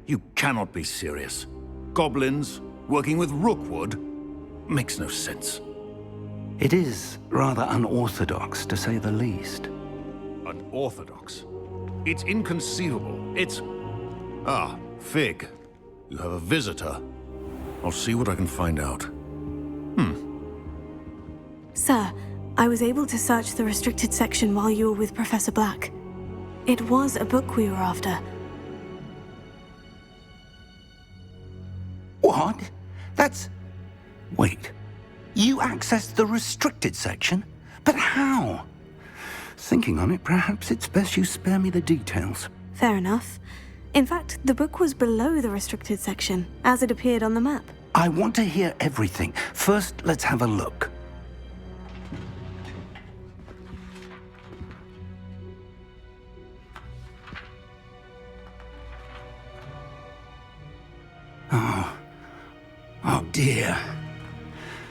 You cannot be serious. Goblins working with Rookwood? Makes no sense. It is rather unorthodox, to say the least. Unorthodox? It's inconceivable. It's... Ah, Fig. You have a visitor. I'll see what I can find out. Sir, I was able to search the restricted section while you were with Professor Black. It was a book we were after. What? That's... Wait. You accessed the restricted section? But how? Thinking on it, perhaps it's best you spare me the details. Fair enough. In fact, the book was below the restricted section, as it appeared on the map. I want to hear everything. First, let's have a look. Oh dear.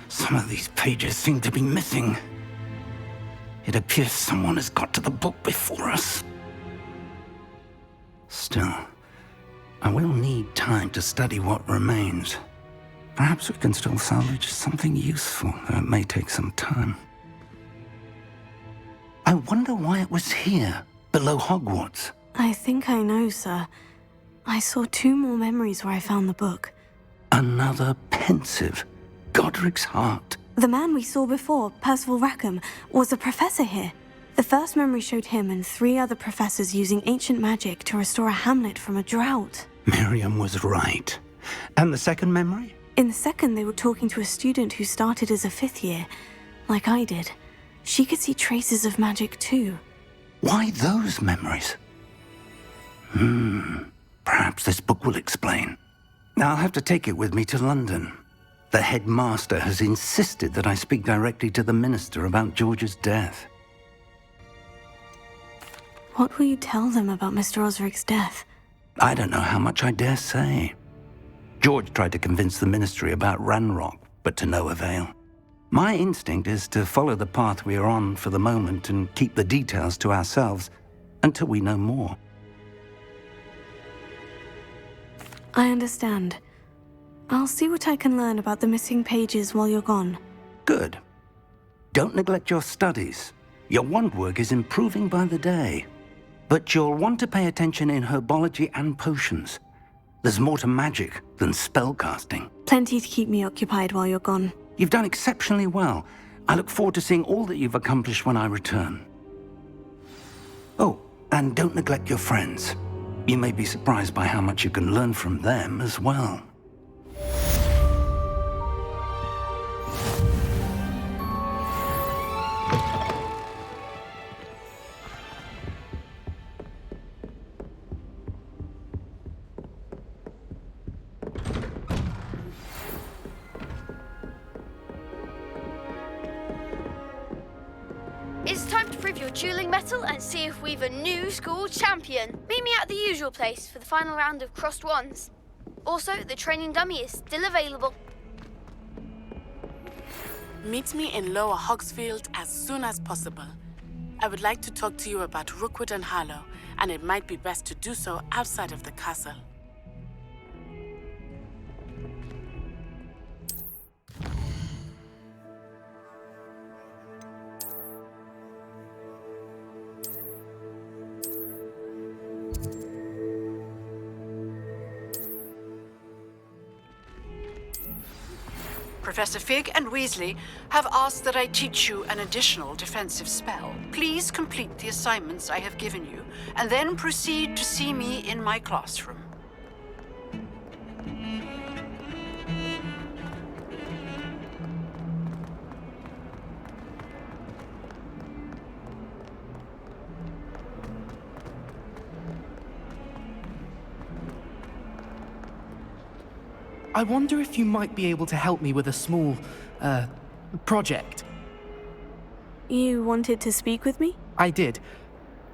Some of these pages seem to be missing. It appears someone has got to the book before us. Still, I will need time to study what remains. Perhaps we can still salvage something useful, though it may take some time. I wonder why it was here, below Hogwarts. I think I know, sir. I saw 2 more memories where I found the book. Another pensive. Godric's heart. The man we saw before, Percival Rackham, was a professor here. The first memory showed him and 3 other professors using ancient magic to restore a hamlet from a drought. Miriam was right. And the second memory? In the second, they were talking to a student who started as a 5th year, like I did. She could see traces of magic too. Why those memories? Perhaps this book will explain. I'll have to take it with me to London. The headmaster has insisted that I speak directly to the minister about George's death. What will you tell them about Mr. Osric's death? I don't know how much I dare say. George tried to convince the ministry about Ranrock, but to no avail. My instinct is to follow the path we are on for the moment and keep the details to ourselves until we know more. I understand. I'll see what I can learn about the missing pages while you're gone. Good. Don't neglect your studies. Your wand work is improving by the day. But you'll want to pay attention in herbology and potions. There's more to magic than spellcasting. Plenty to keep me occupied while you're gone. You've done exceptionally well. I look forward to seeing all that you've accomplished when I return. Oh, and don't neglect your friends. You may be surprised by how much you can learn from them as well. It's time to prove your dueling mettle and see if we've a new school champion. Meet me at the usual place for the final round of crossed wands. Also, the training dummy is still available. Meet me in Lower Hogsfield as soon as possible. I would like to talk to you about Rookwood and Harlow, and it might be best to do so outside of the castle. Professor Fig and Weasley have asked that I teach you an additional defensive spell. Please complete the assignments I have given you, and then proceed to see me in my classroom. I wonder if you might be able to help me with a small, project. You wanted to speak with me? I did.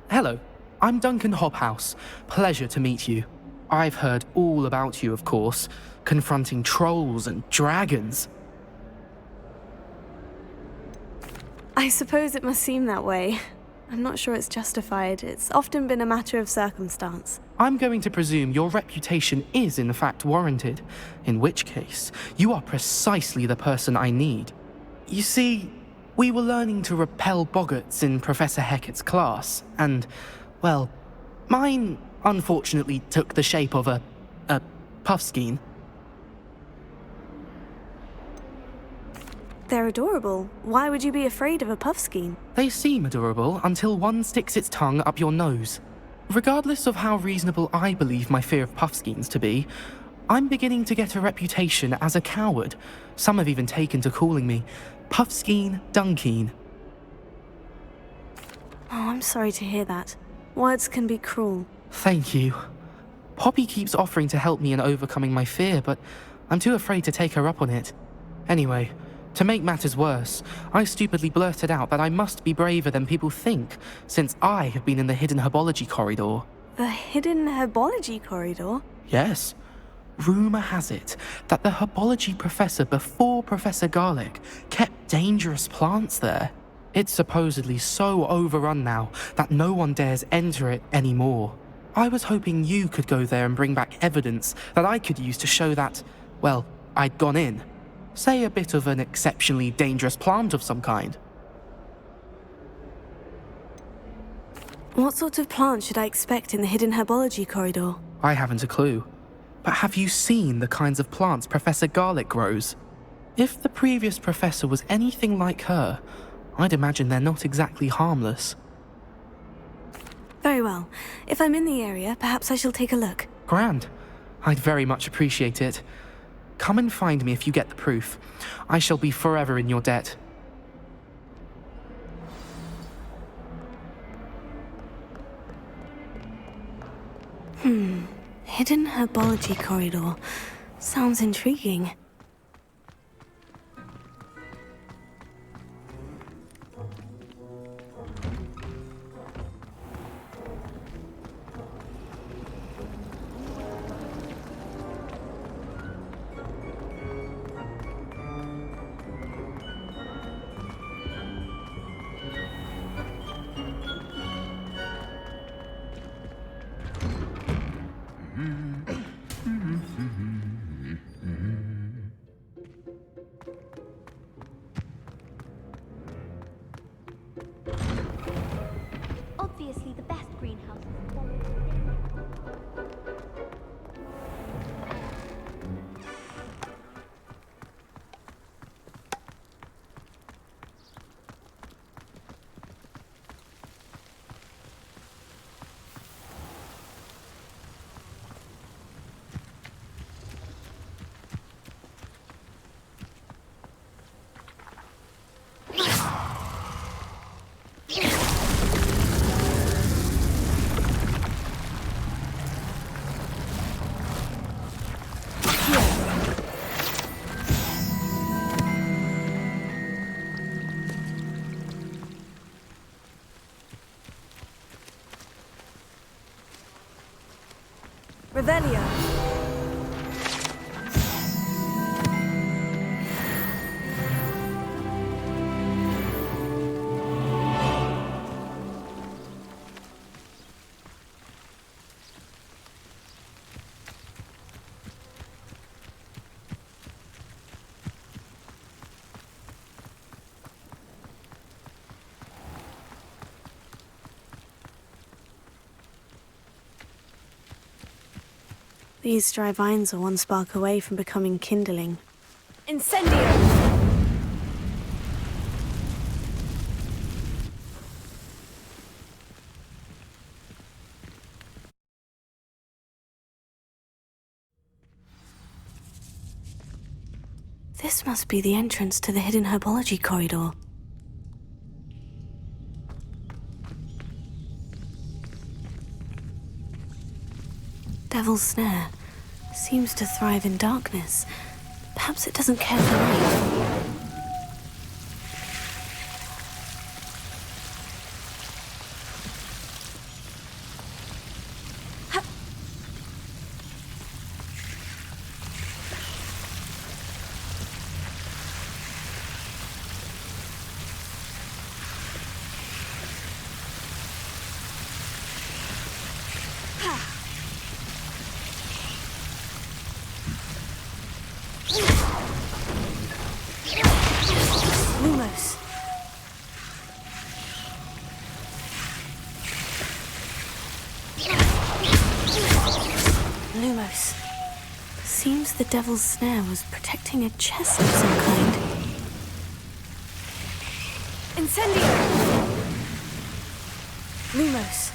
Hello, I'm Duncan Hobhouse. Pleasure to meet you. I've heard all about you, of course, confronting trolls and dragons. I suppose it must seem that way. I'm not sure it's justified. It's often been a matter of circumstance. I'm going to presume your reputation is in fact warranted, in which case, you are precisely the person I need. You see, we were learning to repel boggarts in Professor Hecat's class, and, well, mine unfortunately took the shape of a puffskein. They're adorable. Why would you be afraid of a puffskein? They seem adorable until one sticks its tongue up your nose. Regardless of how reasonable I believe my fear of puffskeins to be, I'm beginning to get a reputation as a coward. Some have even taken to calling me Puffskein Dunkeen. Oh, I'm sorry to hear that. Words can be cruel. Thank you. Poppy keeps offering to help me in overcoming my fear, but I'm too afraid to take her up on it. Anyway, to make matters worse, I stupidly blurted out that I must be braver than people think, since I have been in the hidden herbology corridor. The hidden herbology corridor? Yes. Rumour has it that the herbology professor before Professor Garlic kept dangerous plants there. It's supposedly so overrun now that no one dares enter it anymore. I was hoping you could go there and bring back evidence that I could use to show that, well, I'd gone in. Say a bit of an exceptionally dangerous plant of some kind. What sort of plant should I expect in the hidden herbology corridor? I haven't a clue. But have you seen the kinds of plants Professor Garlic grows? If the previous professor was anything like her, I'd imagine they're not exactly harmless. Very well. If I'm in the area, perhaps I shall take a look. Grand. I'd very much appreciate it. Come and find me if you get the proof. I shall be forever in your debt. Hidden herbology corridor. Sounds intriguing. Obviously, the best greenhouse is Revelio. These dry vines are one spark away from becoming kindling. Incendio! This must be the entrance to the hidden herbology corridor. Devil's Snare seems to thrive in darkness. Perhaps it doesn't care for light. Lumos. Lumos. Seems the devil's snare was protecting a chest of some kind. Incendio! Lumos.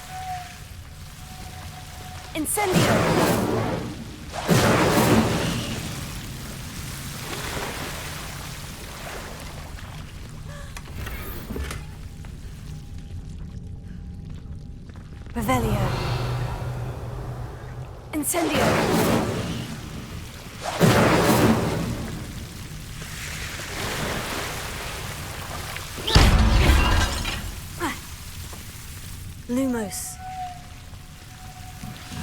Incendio! Revelio. Incendio! Lumos.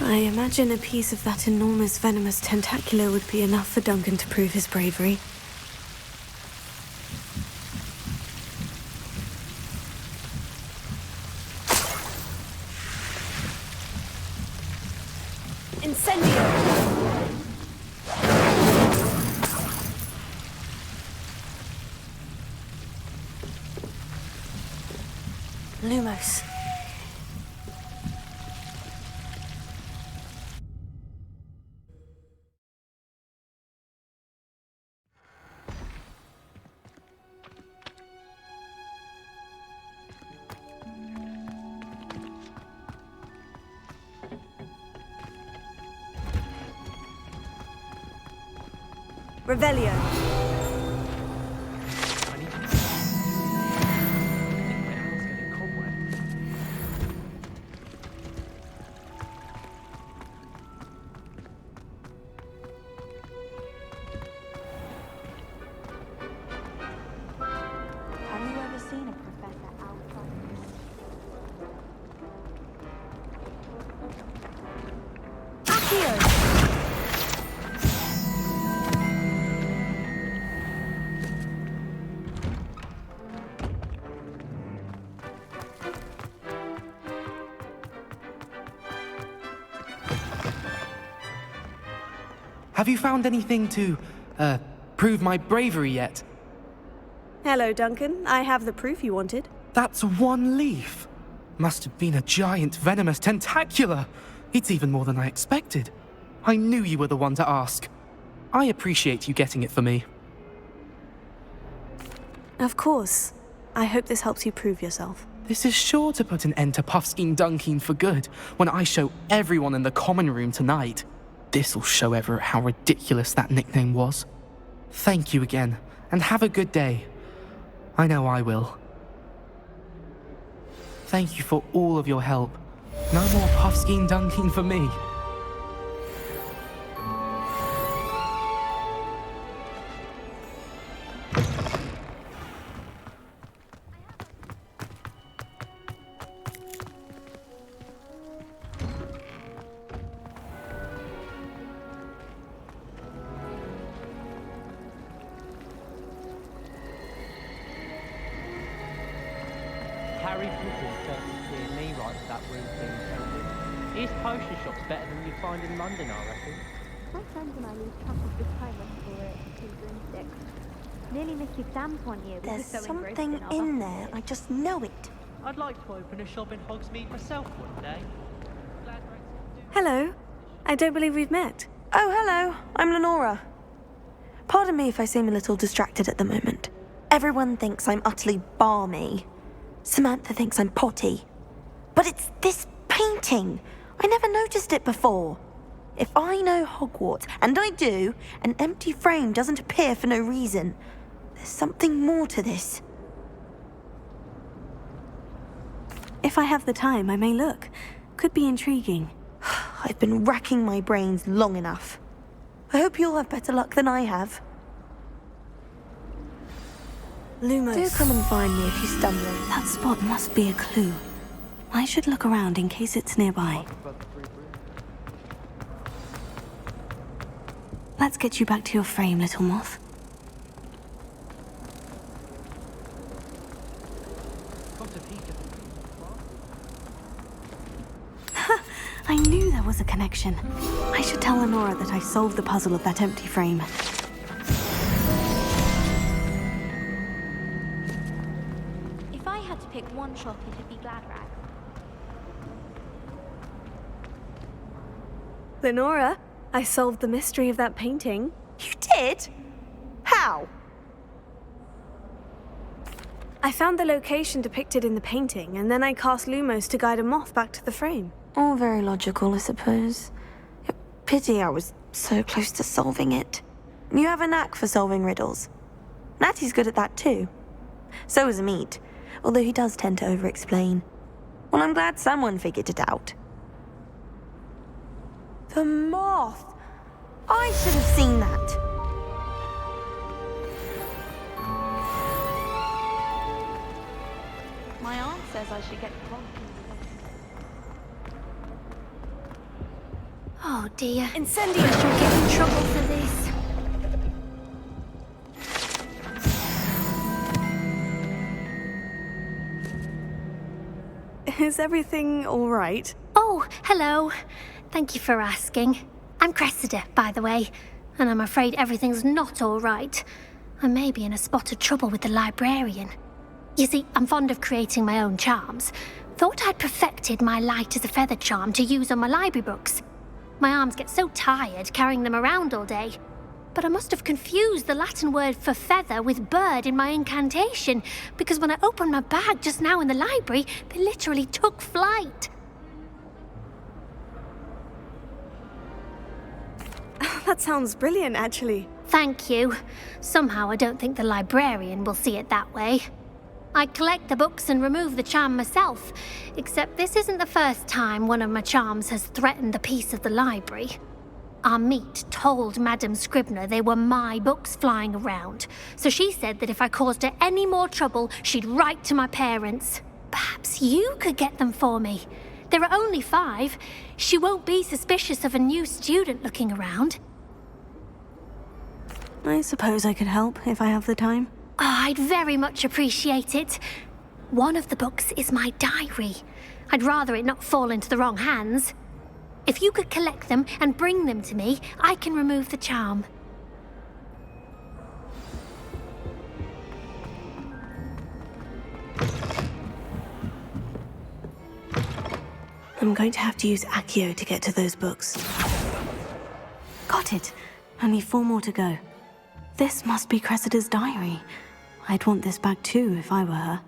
I imagine a piece of that enormous venomous tentacular would be enough for Duncan to prove his bravery. Incendio! Lumos. Revelio. Have you ever seen a professor outside? Accio! Have you found anything to, prove my bravery yet? Hello, Duncan. I have the proof you wanted. That's one leaf. Must have been a giant venomous tentacula. It's even more than I expected. I knew you were the one to ask. I appreciate you getting it for me. Of course. I hope this helps you prove yourself. This is sure to put an end to Puffskein Dunkin for good when I show everyone in the common room tonight. This'll show Everett how ridiculous that nickname was. Thank you again, and have a good day. I know I will. Thank you for all of your help. No more Puffskein Dunkin for me. Harry Potter's turned me right to that room thing telling. His potion shop's better than you find in London, I reckon. My friends and I lose track of the time when we were at 2 6. Nearly missed exams one year. There's something in there. I just know it. I'd like to open a shop in Hogsmeade myself one day. Hello. I don't believe we've met. Oh, hello. I'm Lenora. Pardon me if I seem a little distracted at the moment. Everyone thinks I'm utterly balmy. Samantha thinks I'm potty. But it's this painting. I never noticed it before. If I know Hogwarts, and I do, an empty frame doesn't appear for no reason. There's something more to this. If I have the time, I may look. Could be intriguing. I've been racking my brains long enough. I hope you'll have better luck than I have. Lumos. Do come and find me if you stumble. That spot must be a clue. I should look around in case it's nearby. Let's get you back to your frame, little moth. I knew there was a connection. I should tell Lenora that I solved the puzzle of that empty frame. If I had to pick one shop, it'd be Glad Rags. Lenora, I solved the mystery of that painting. You did? How? I found the location depicted in the painting, and then I cast Lumos to guide a moth back to the frame. All very logical, I suppose. Pity I was so close to solving it. You have a knack for solving riddles. Natty's good at that too. So is Amit, although he does tend to over-explain. Well, I'm glad someone figured it out. The moth! I should have seen that. My aunt says I should get the Oh dear. Incendio! She'll get in trouble for this. Is everything all right? Oh, hello. Thank you for asking. I'm Cressida, by the way, and I'm afraid everything's not all right. I may be in a spot of trouble with the librarian. You see, I'm fond of creating my own charms. Thought I'd perfected my light as a feather charm to use on my library books. My arms get so tired carrying them around all day. But I must have confused the Latin word for feather with bird in my incantation, because when I opened my bag just now in the library, they literally took flight. That sounds brilliant, actually. Thank you. Somehow I don't think the librarian will see it that way. I collect the books and remove the charm myself, except this isn't the first time one of my charms has threatened the peace of the library. Amit told Madame Scribner they were my books flying around, so she said that if I caused her any more trouble, she'd write to my parents. Perhaps you could get them for me. There are only 5. She won't be suspicious of a new student looking around. I suppose I could help if I have the time. Oh, I'd very much appreciate it. One of the books is my diary. I'd rather it not fall into the wrong hands. If you could collect them and bring them to me, I can remove the charm. I'm going to have to use Accio to get to those books. Got it. Only 4 more to go. This must be Cressida's diary. I'd want this back too if I were her.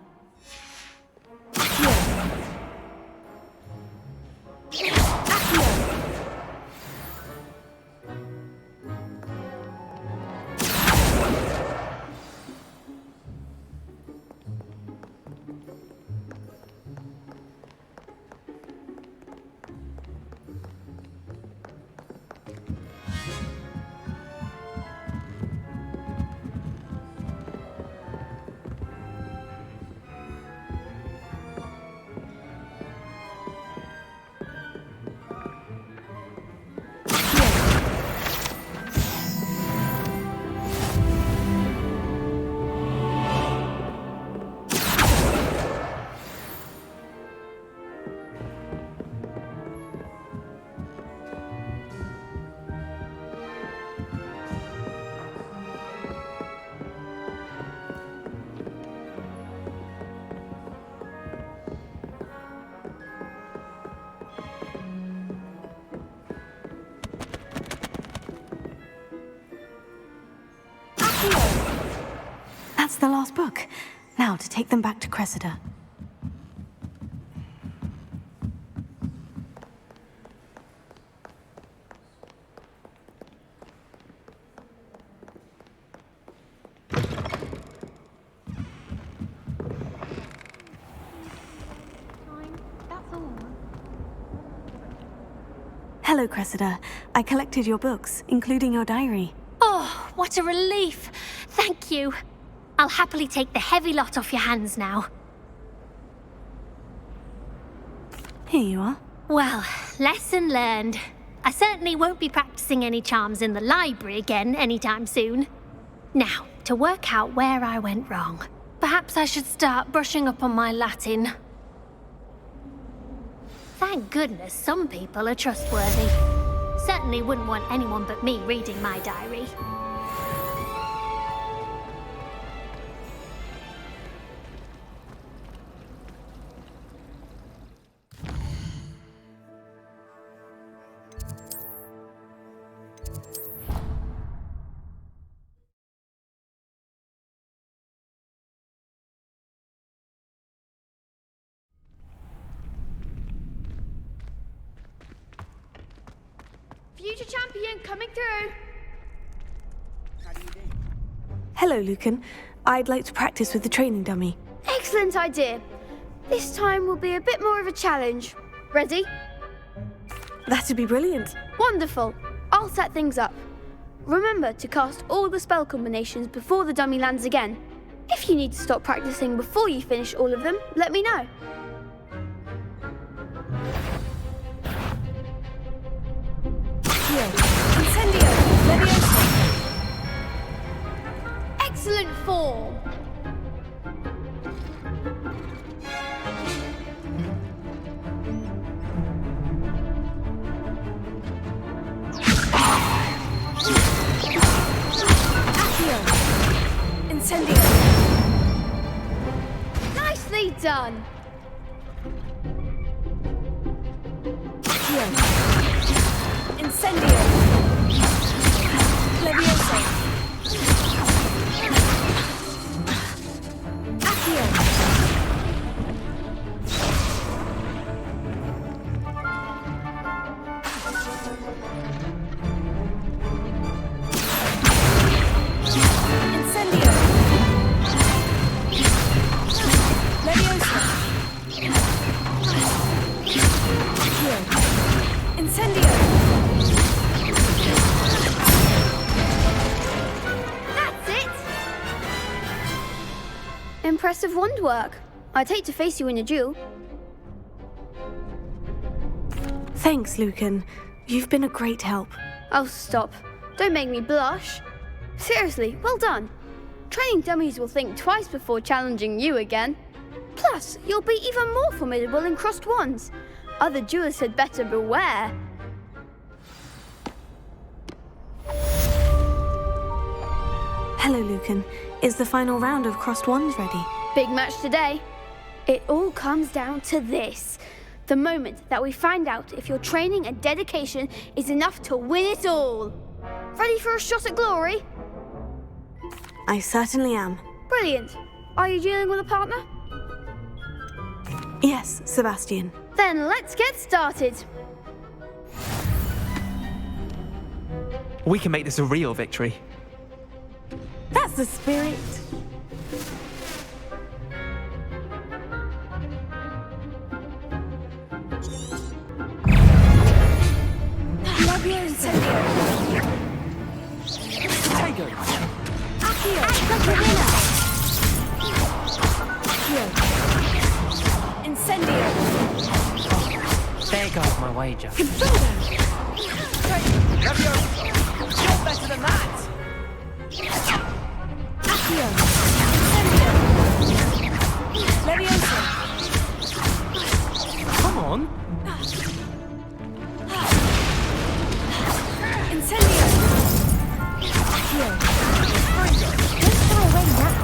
That's the last book. Now to take them back to Cressida. Hello, Cressida. I collected your books, including your diary. Oh, what a relief. Thank you. I'll happily take the heavy lot off your hands now. Here you are. Well, lesson learned. I certainly won't be practicing any charms in the library again anytime soon. Now, to work out where I went wrong. Perhaps I should start brushing up on my Latin. Thank goodness some people are trustworthy. Certainly wouldn't want anyone but me reading my diary. Future champion coming through. Hello, Lucan. I'd like to practice with the training dummy. Excellent idea. This time will be a bit more of a challenge. Ready? That'd be brilliant. Wonderful. I'll set things up. Remember to cast all the spell combinations before the dummy lands again. If you need to stop practicing before you finish all of them, let me know. Incendio! Leviosa! Excellent form. Accio! Incendio! Nicely done. Accio! Incendio! Leviosa! Accio! Incendio! Leviosa! Accio! Incendio! That's it. Impressive wand work. I'd hate to face you in a duel. Thanks, Lucan. You've been a great help. Oh, stop. Don't make me blush. Seriously, well done. Training dummies will think twice before challenging you again. Plus, you'll be even more formidable in crossed wands. Other duelists had better beware. Hello, Lucan. Is the final round of crossed wands ready? Big match today. It all comes down to this. The moment that we find out if your training and dedication is enough to win it all. Ready for a shot at glory? I certainly am. Brilliant. Are you dealing with a partner? Yes, Sebastian. Then let's get started. We can make this a real victory. That's the spirit. Levio Incendio. Tego! Accio. Accio. Incendio. There goes my wager. Consuelo. You're better than that! Accio. Incendio. Leviosa. Come on! Incendio. Accio. Don't throw away now.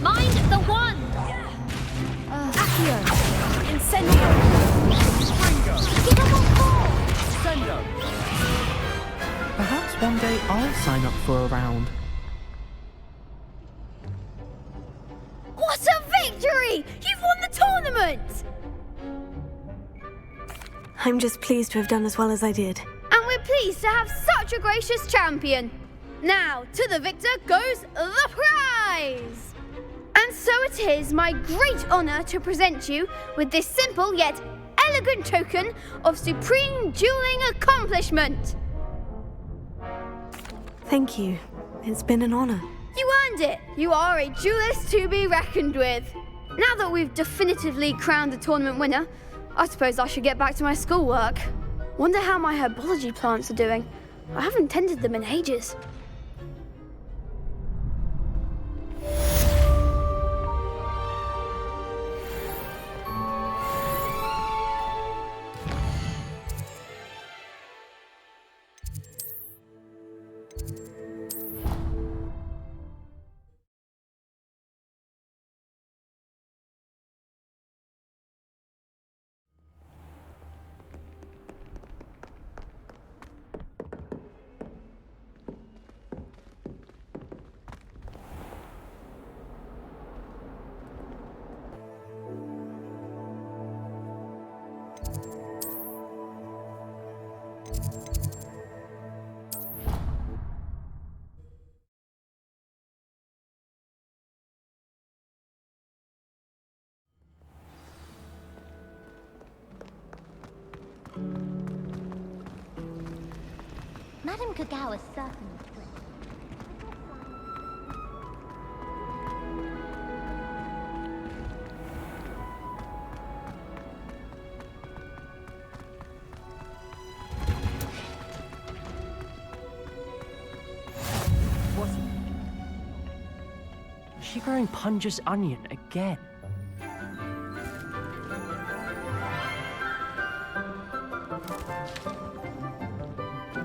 Mind the wand! Accio. Incendio. Give them one more! Perhaps one day I'll sign up for a round. What a victory! You've won the tournament! I'm just pleased to have done as well as I did. And we're pleased to have such a gracious champion. Now, to the victor goes the prize! And so it is my great honour to present you with this simple yet elegant token of supreme dueling accomplishment. Thank you. It's been an honor. You earned it. You are a duelist to be reckoned with. Now that we've definitively crowned the tournament winner, I suppose I should get back to my schoolwork. Wonder how my herbology plants are doing. I haven't tended them in ages. Kagawa certainly. Is she growing Punja's onion again?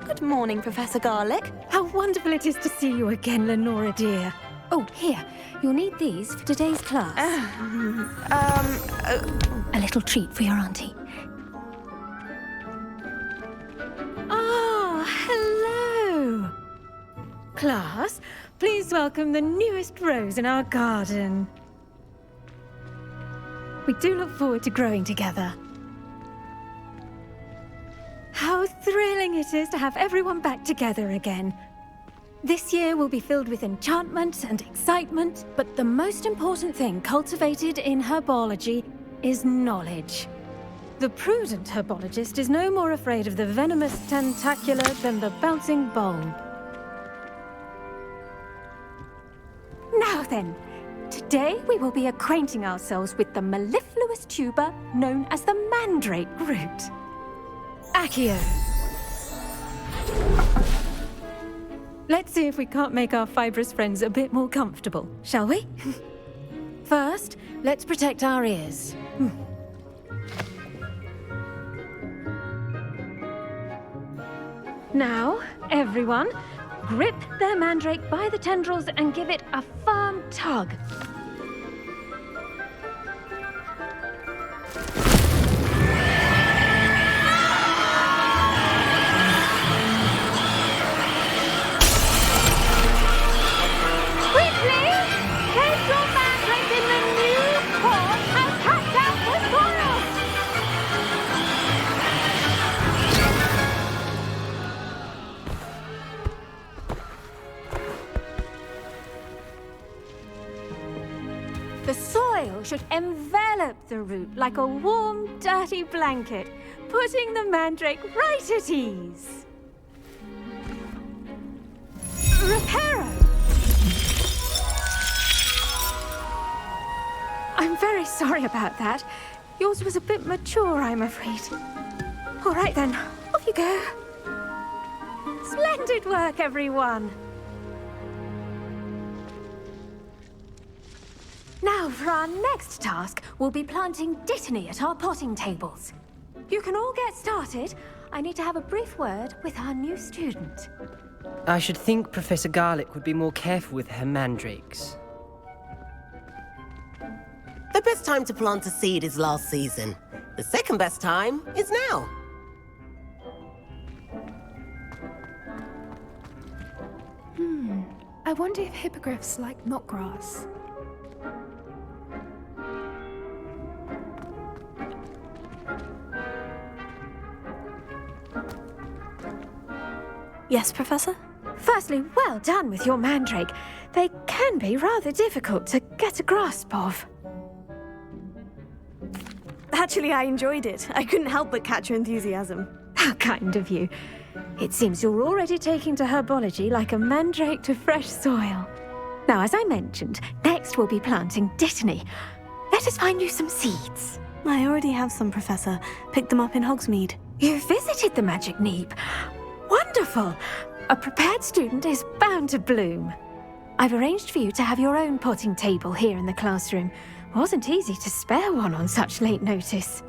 Good morning, Professor Garlic. How wonderful it is to see you again, Lenora dear. Oh, here. You'll need these for today's class. A little treat for your auntie. Ah, hello. Class, please welcome the newest rose in our garden. We do look forward to growing together. How thrilling it is to have everyone back together again. This year will be filled with enchantment and excitement, but the most important thing cultivated in herbology is knowledge. The prudent herbologist is no more afraid of the venomous tentacula than the bouncing bulb. Now then, today we will be acquainting ourselves with the mellifluous tuber known as the mandrake root. Accio. Let's see if we can't make our fibrous friends a bit more comfortable, shall we? First, let's protect our ears. Now, everyone, grip their mandrake by the tendrils and give it a firm tug. The soil should envelop the root like a warm, dirty blanket, putting the mandrake right at ease. Reparo! I'm very sorry about that. Yours was a bit mature, I'm afraid. All right then, off you go. Splendid work, everyone. Now, for our next task, we'll be planting dittany at our potting tables. You can all get started. I need to have a brief word with our new student. I should think Professor Garlic would be more careful with her mandrakes. The best time to plant a seed is last season. The second best time is now. I wonder if hippogriffs like knotgrass. Yes, Professor? Firstly, well done with your mandrake. They can be rather difficult to get a grasp of. Actually, I enjoyed it. I couldn't help but catch your enthusiasm. How kind of you. It seems you're already taking to herbology like a mandrake to fresh soil. Now, as I mentioned, next we'll be planting dittany. Let us find you some seeds. I already have some, Professor. Picked them up in Hogsmeade. You visited the Magic Neep. Wonderful! A prepared student is bound to bloom. I've arranged for you to have your own potting table here in the classroom. Wasn't easy to spare one on such late notice.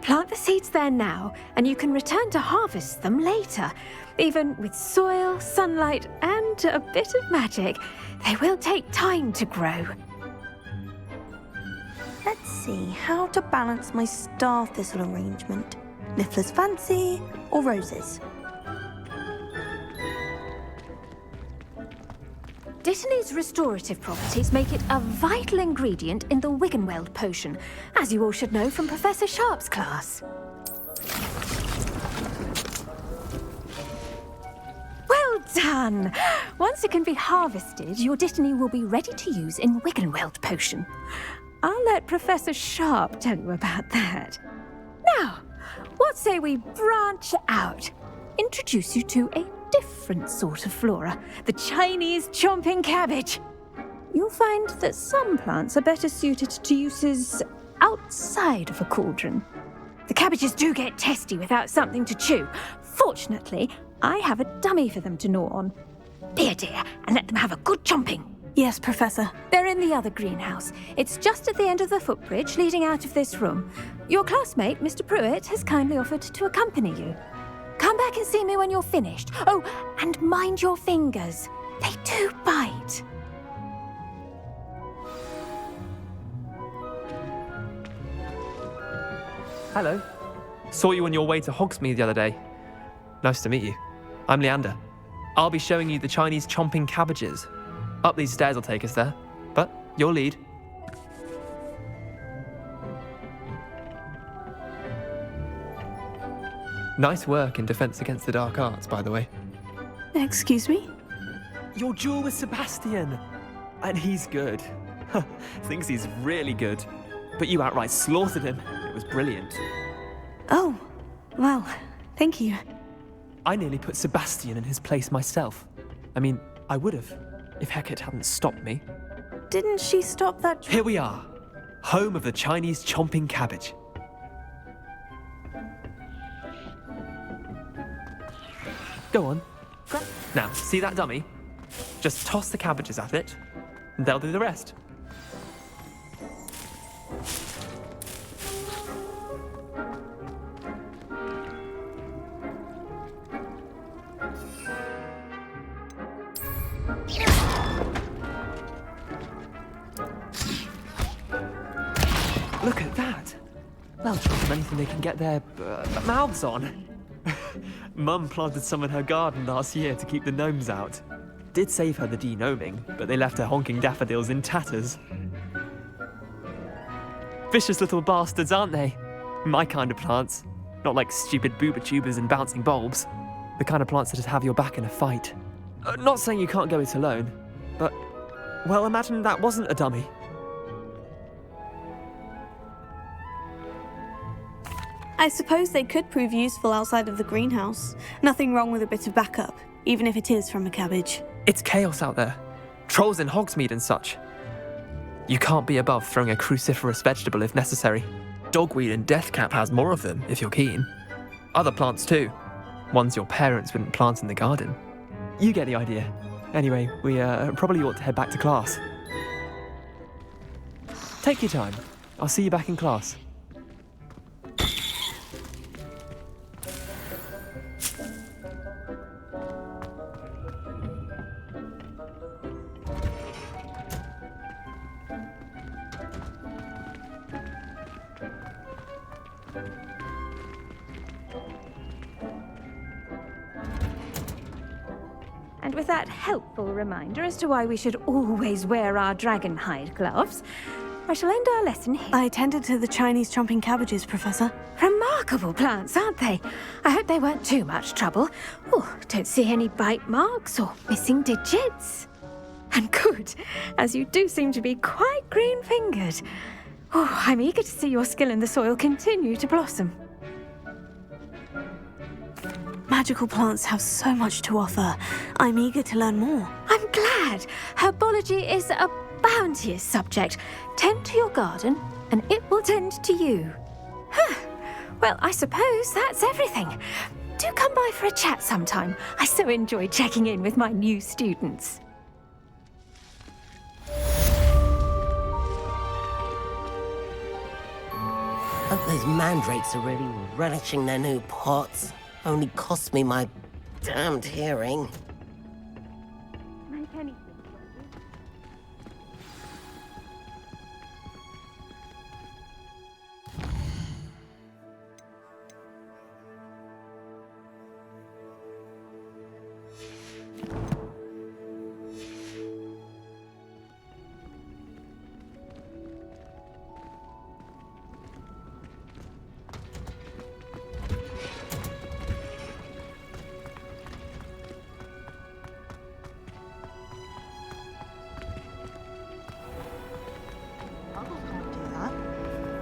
Plant the seeds there now, and you can return to harvest them later. Even with soil, sunlight, and a bit of magic, they will take time to grow. Let's see, how to balance my star thistle arrangement. Niffler's fancy or roses? Dittany's restorative properties make it a vital ingredient in the Wiggenweld potion, as you all should know from Professor Sharp's class. Well done! Once it can be harvested, your dittany will be ready to use in Wiggenweld potion. I'll let Professor Sharp tell you about that. Now, what say we branch out? Introduce you to a different sort of flora, the Chinese chomping cabbage. You'll find that some plants are better suited to uses outside of a cauldron. The cabbages do get testy without something to chew. Fortunately, I have a dummy for them to gnaw on. Be a dear and let them have a good chomping. Yes, Professor. They're in the other greenhouse. It's just at the end of the footbridge leading out of this room. Your classmate, Mr. Pruitt, has kindly offered to accompany you. Come back and see me when you're finished. Oh, and mind your fingers. They do bite. Hello. Saw you on your way to Hogsmeade the other day. Nice to meet you. I'm Leander. I'll be showing you the Chinese chomping cabbages. Up these stairs will take us there, but your lead. Nice work in Defense Against the Dark Arts, by the way. Excuse me? Your duel with Sebastian! And he's good. Thinks he's really good. But you outright slaughtered him. It was brilliant. Oh, well, thank you. I nearly put Sebastian in his place myself. I mean, I would have, if Hecate hadn't stopped me. Didn't she stop that? Here we are, home of the Chinese chomping cabbage. Go on. Now, see that dummy? Just toss the cabbages at it, and they'll do the rest. Look at that! They'll chop them anything they can get their mouths on. Mum planted some in her garden last year to keep the gnomes out. Did save her the de-gnoming, but they left her honking daffodils in tatters. Vicious little bastards, aren't they? My kind of plants. Not like stupid booba tubers and bouncing bulbs. The kind of plants that just have your back in a fight. Not saying you can't go it alone, but, well, imagine that wasn't a dummy. I suppose they could prove useful outside of the greenhouse. Nothing wrong with a bit of backup, even if it is from a cabbage. It's chaos out there. Trolls in Hogsmeade and such. You can't be above throwing a cruciferous vegetable if necessary. Dogweed and deathcap has more of them, if you're keen. Other plants too. Ones your parents wouldn't plant in the garden. You get the idea. Anyway, we probably ought to head back to class. Take your time. I'll see you back in class. And with that helpful reminder as to why we should always wear our dragon hide gloves, I shall end our lesson here. I attended to the Chinese chomping cabbages, Professor. Remarkable plants, aren't they? I hope they weren't too much trouble. Oh, don't see any bite marks or missing digits. And good, as you do seem to be quite green-fingered. Oh, I'm eager to see your skill in the soil continue to blossom. Magical plants have so much to offer. I'm eager to learn more. I'm glad. Herbology is a bounteous subject. Tend to your garden, and it will tend to you. Well, I suppose that's everything. Do come by for a chat sometime. I so enjoy checking in with my new students. Hope those mandrakes are really relishing their new pots. Only cost me my damned hearing. Make anything.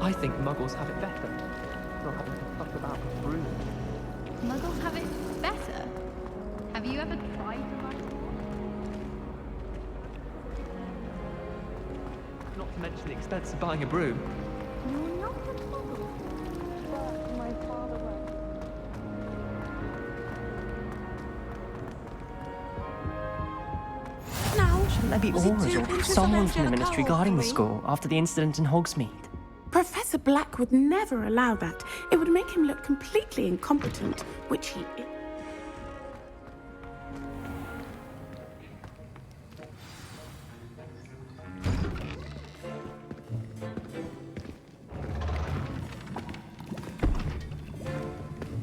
I think muggles have it better. Not having to fuss about brooms. Muggles have it better? Have you ever tried to ride a horse? Not to mention the expense of buying a broom. You're not a model. But my father was. Now, Shouldn't there be auras or someone from the ministry guarding the school after the incident in Hogsmeade? Professor Black would never allow that. It would make him look completely incompetent, which he is.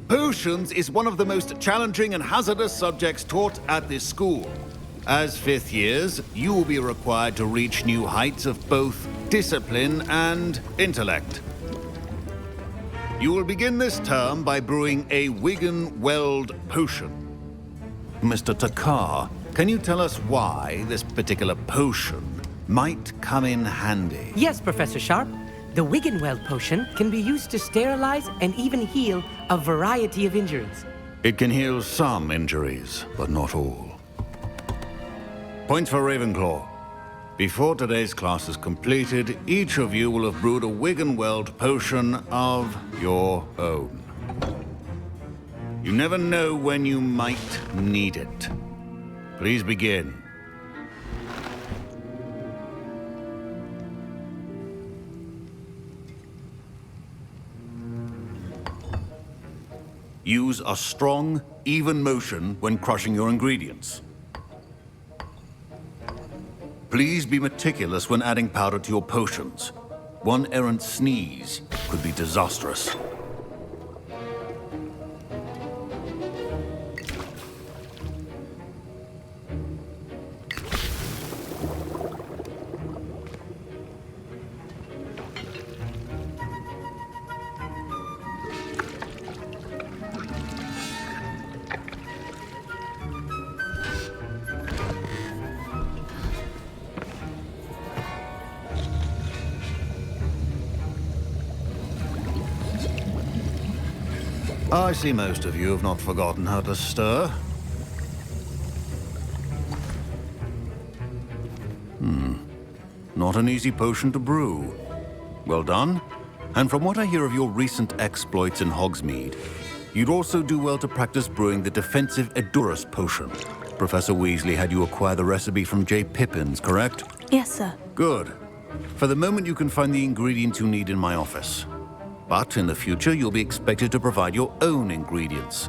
Potions is one of the most challenging and hazardous subjects taught at this school. As fifth years, you will be required to reach new heights of both discipline and intellect. You will begin this term by brewing a Wigan-Weld potion. Mr. Takar, can you tell us why this particular potion might come in handy? Yes, Professor Sharp. The Wigan-Weld potion can be used to sterilize and even heal a variety of injuries. It can heal some injuries, but not all. Points for Ravenclaw. Before today's class is completed, each of you will have brewed a Wigan-Weld potion of your own. You never know when you might need it. Please begin. Use a strong, even motion when crushing your ingredients. Please be meticulous when adding powder to your potions. One errant sneeze could be disastrous. I see most of you have not forgotten how to stir. Not an easy potion to brew. Well done. And from what I hear of your recent exploits in Hogsmeade, you'd also do well to practice brewing the defensive Edurus potion. Professor Weasley had you acquire the recipe from J. Pippins, correct? Yes, sir. Good. For the moment, you can find the ingredients you need in my office. But in the future, you'll be expected to provide your own ingredients.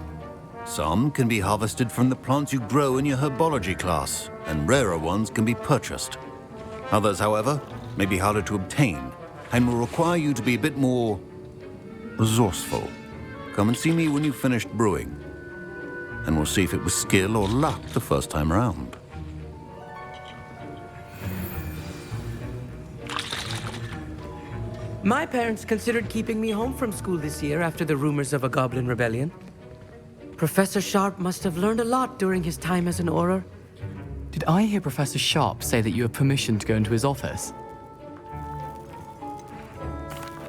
Some can be harvested from the plants you grow in your herbology class, and rarer ones can be purchased. Others, however, may be harder to obtain, and will require you to be a bit more resourceful. Come and see me when you've finished brewing, and we'll see if it was skill or luck the first time around. My parents considered keeping me home from school this year after the rumors of a goblin rebellion. Professor Sharp must have learned a lot during his time as an Auror. Did I hear Professor Sharp say that you have permission to go into his office?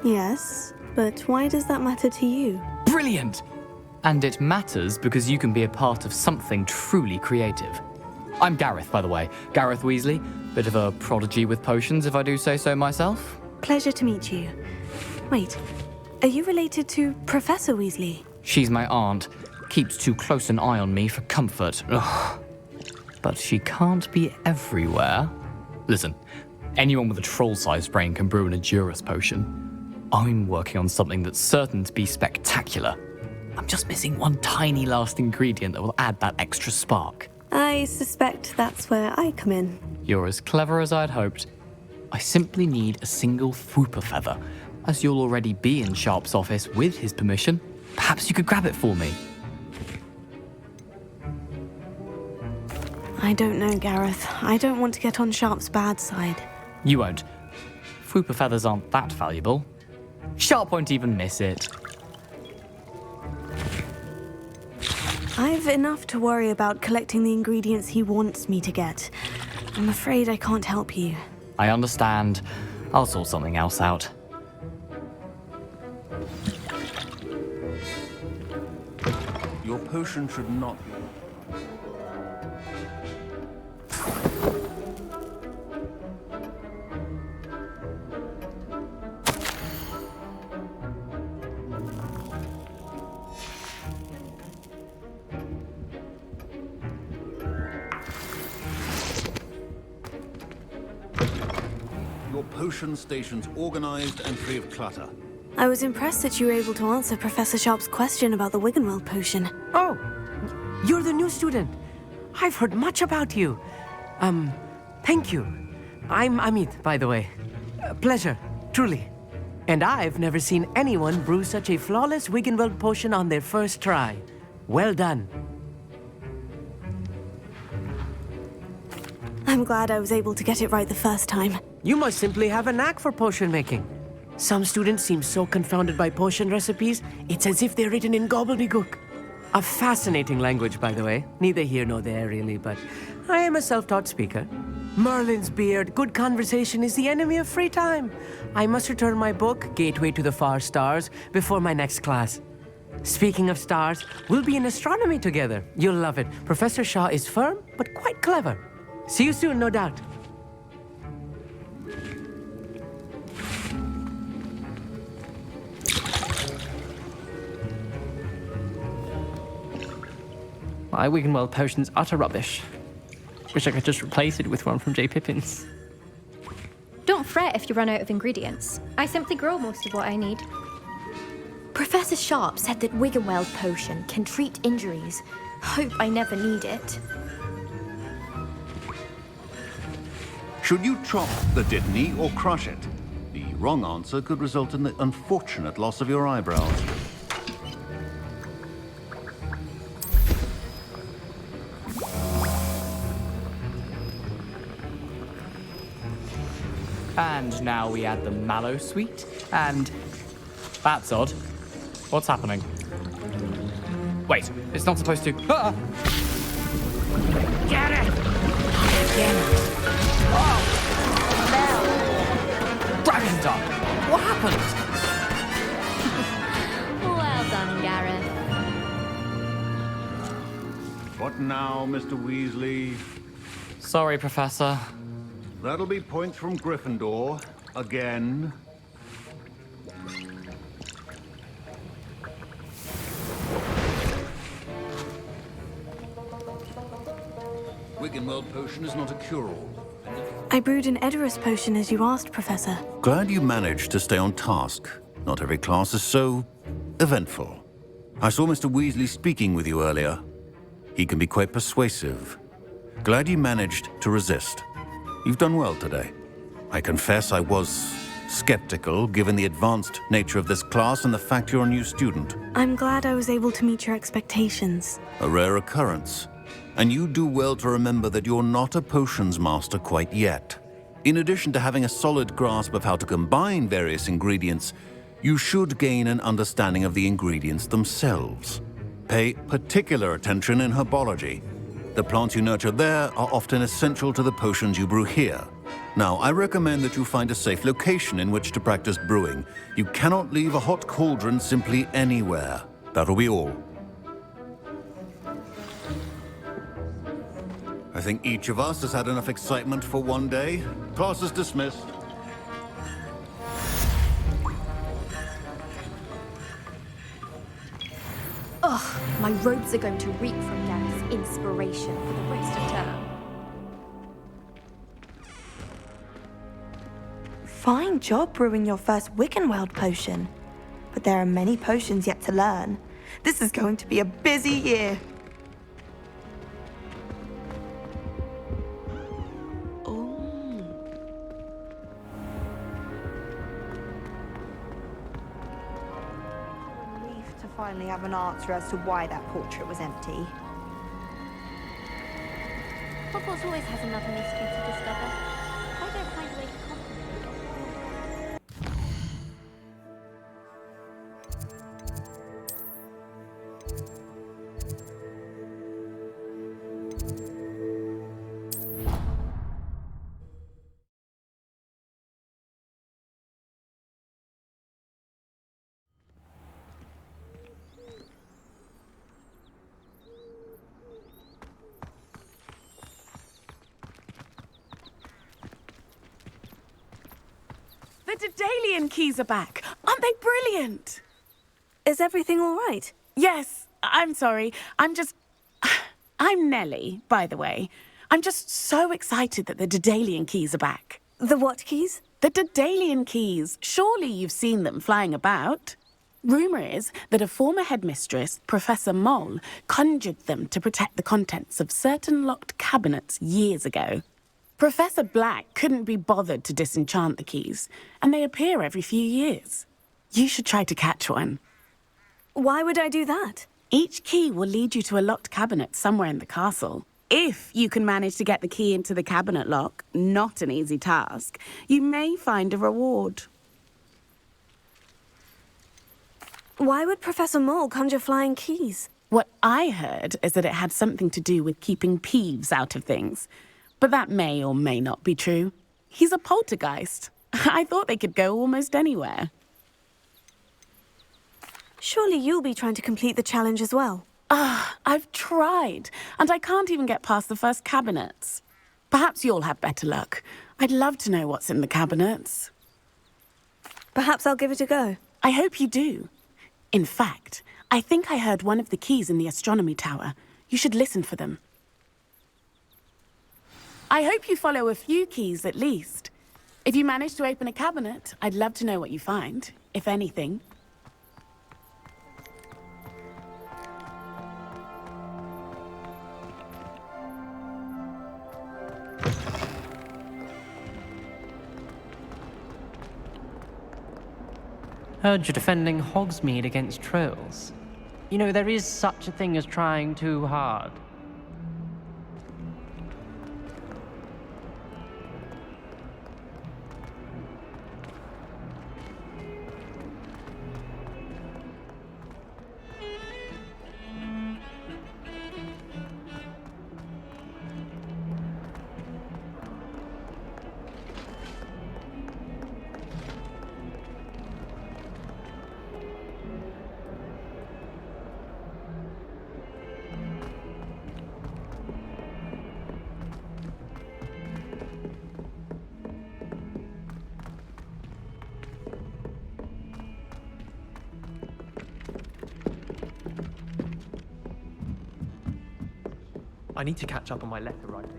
Yes, but why does that matter to you? Brilliant! And it matters because you can be a part of something truly creative. I'm Gareth, by the way. Gareth Weasley. Bit of a prodigy with potions, if I do say so myself. Pleasure to meet you. Wait, are you related to Professor Weasley? She's my aunt. Keeps too close an eye on me for comfort. Ugh. But she can't be everywhere. Listen, anyone with a troll-sized brain can brew an Edurus potion. I'm working on something that's certain to be spectacular. I'm just missing one tiny last ingredient that will add that extra spark. I suspect that's where I come in. You're as clever as I'd hoped. I simply need a single Fwooper feather. As you'll already be in Sharp's office with his permission, perhaps you could grab it for me. I don't know, Gareth. I don't want to get on Sharp's bad side. You won't. Fwooper feathers aren't that valuable. Sharp won't even miss it. I've enough to worry about collecting the ingredients he wants me to get. I'm afraid I can't help you. I understand. I'll sort something else out. Your potion should not... your potion station's organized and free of clutter. I was impressed that you were able to answer Professor Sharp's question about the Wiggenweld potion. Oh, you're the new student. I've heard much about you. Thank you. I'm Amit, by the way. Pleasure, truly. And I've never seen anyone brew such a flawless Wiggenweld potion on their first try. Well done. I'm glad I was able to get it right the first time. You must simply have a knack for potion making. Some students seem so confounded by potion recipes, it's as if they're written in gobbledygook. A fascinating language, by the way. Neither here nor there, really, but I am a self-taught speaker. Merlin's beard, good conversation is the enemy of free time. I must return my book, Gateway to the Far Stars, before my next class. Speaking of stars, we'll be in astronomy together. You'll love it. Professor Shaw is firm, but quite clever. See you soon, no doubt. My Wiggenweld potion's utter rubbish. Wish I could just replace it with one from J. Pippin's. Don't fret if you run out of ingredients. I simply grow most of what I need. Professor Sharp said that Wiggenweld potion can treat injuries. Hope I never need it. Should you chop the Dittany or crush it? The wrong answer could result in the unfortunate loss of your eyebrows. And now we add the mallow sweet, and that's odd. What's happening? Wait, it's not supposed to. Ah! Get it! Get it! Oh! Dragon Dog! What happened? Well done, Gareth. What now, Mr. Weasley? Sorry, Professor. That'll be points from Gryffindor. Again. Wiggenweld potion is not a cure-all. I brewed an Edorus potion as you asked, Professor. Glad you managed to stay on task. Not every class is so eventful. I saw Mr. Weasley speaking with you earlier. He can be quite persuasive. Glad you managed to resist. You've done well today. I confess I was skeptical, given the advanced nature of this class and the fact you're a new student. I'm glad I was able to meet your expectations. A rare occurrence. And you do well to remember that you're not a potions master quite yet. In addition to having a solid grasp of how to combine various ingredients, you should gain an understanding of the ingredients themselves. Pay particular attention in herbology. The plants you nurture there are often essential to the potions you brew here. Now, I recommend that you find a safe location in which to practice brewing. You cannot leave a hot cauldron simply anywhere. That'll be all. I think each of us has had enough excitement for one day. Class is dismissed. Ugh, my robes are going to reek from Gareth's inspiration for the rest of term. Fine job brewing your first Wiggenweld potion. But there are many potions yet to learn. This is going to be a busy year. To finally have an answer as to why that portrait was empty. Hogwarts always has another mystery to discover. I don't find a way to comprehend. The Daedalian keys are back. Aren't they brilliant? Is everything all right? Yes, I'm sorry. I'm Nellie, by the way. I'm just so excited that the Daedalian keys are back. The what keys? The Daedalian keys. Surely you've seen them flying about. Rumour is that a former headmistress, Professor Moll, conjured them to protect the contents of certain locked cabinets years ago. Professor Black couldn't be bothered to disenchant the keys, and they appear every few years. You should try to catch one. Why would I do that? Each key will lead you to a locked cabinet somewhere in the castle. If you can manage to get the key into the cabinet lock, not an easy task, you may find a reward. Why would Professor Moll conjure flying keys? What I heard is that it had something to do with keeping Peeves out of things. But that may or may not be true. He's a poltergeist. I thought they could go almost anywhere. Surely you'll be trying to complete the challenge as well. I've tried, and I can't even get past the first cabinets. Perhaps you'll have better luck. I'd love to know what's in the cabinets. Perhaps I'll give it a go. I hope you do. In fact, I think I heard one of the keys in the astronomy tower. You should listen for them. I hope you follow a few keys at least. If you manage to open a cabinet, I'd love to know what you find, if anything. Heard you're defending Hogsmeade against trolls. You know, there is such a thing as trying too hard. I need to catch up on my letter writing.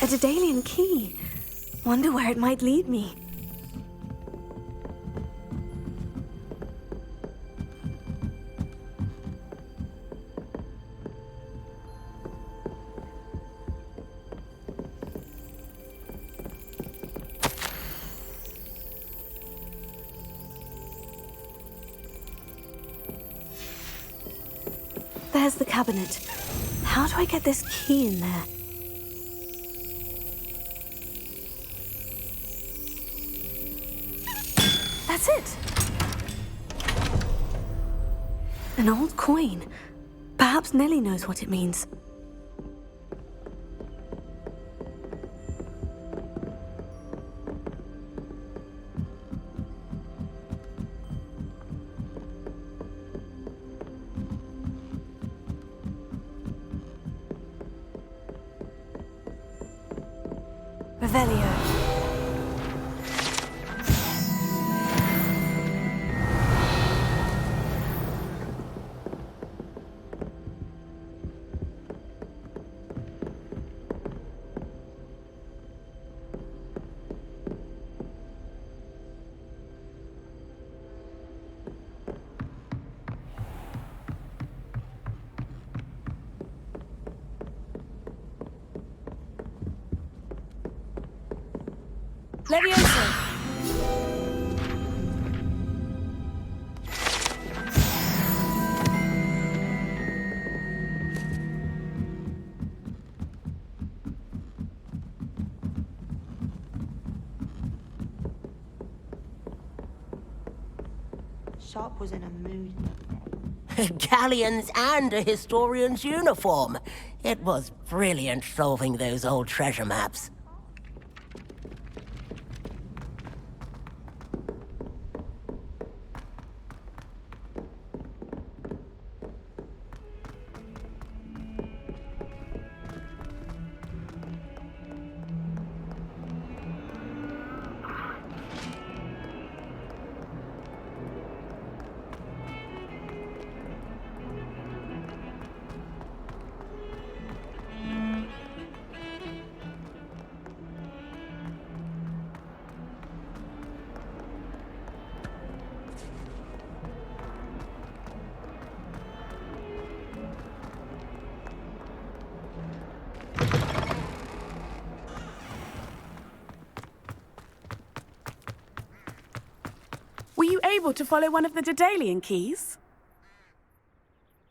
A Daedalian key. Wonder where it might lead me. There's the cabinet. How do I get this key in there? That's it! An old coin. Perhaps Nellie knows what it means. Revelio. Leviosa! Sharp was in a mood. Galleons and a historian's uniform. It was brilliant solving those old treasure maps. Were you able to follow one of the Daedalian keys?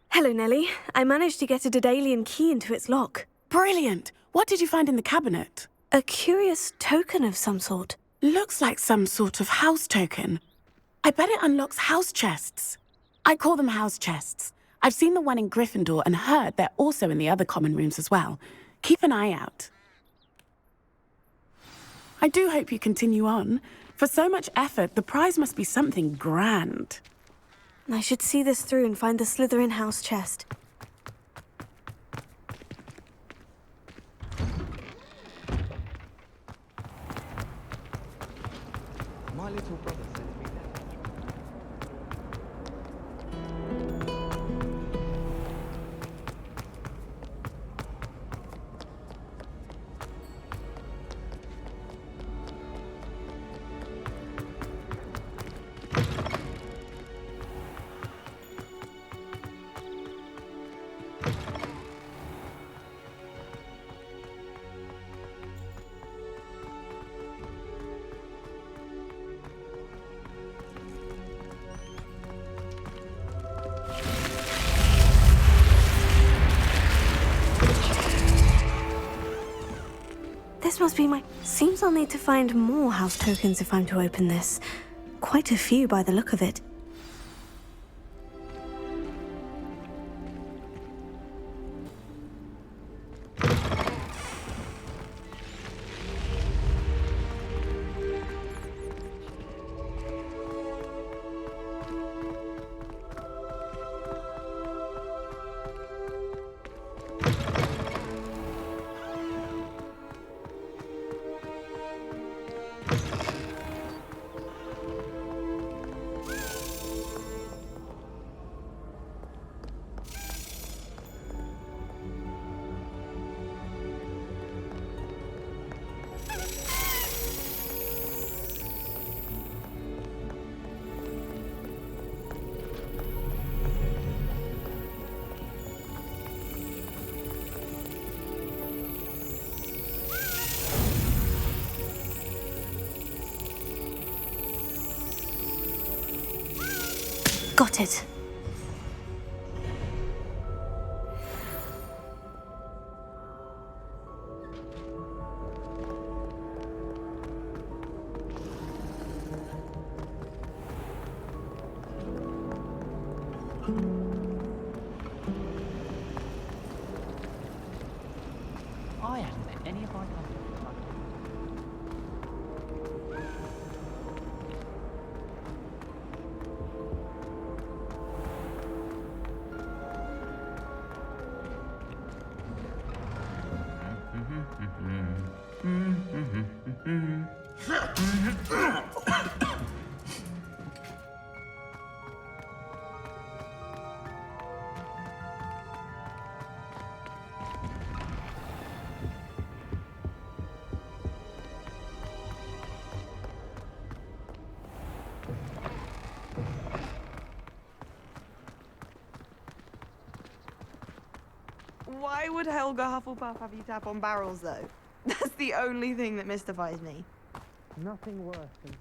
Hello, Nellie. I managed to get a Daedalian key into its lock. Brilliant! What did you find in the cabinet? A curious token of some sort. Looks like some sort of house token. I bet it unlocks house chests. I call them house chests. I've seen the one in Gryffindor and heard they're also in the other common rooms as well. Keep an eye out. I do hope you continue on. For so much effort, the prize must be something grand. I should see this through and find the Slytherin house chest. My little brother sent me that. This must be my... Seems I'll need to find more house tokens if I'm to open this. Quite a few by the look of it. Got it. I haven't met any of my customers. Why would Helga Hufflepuff have you tap on barrels, though? That's the only thing that mystifies me. Nothing worse than...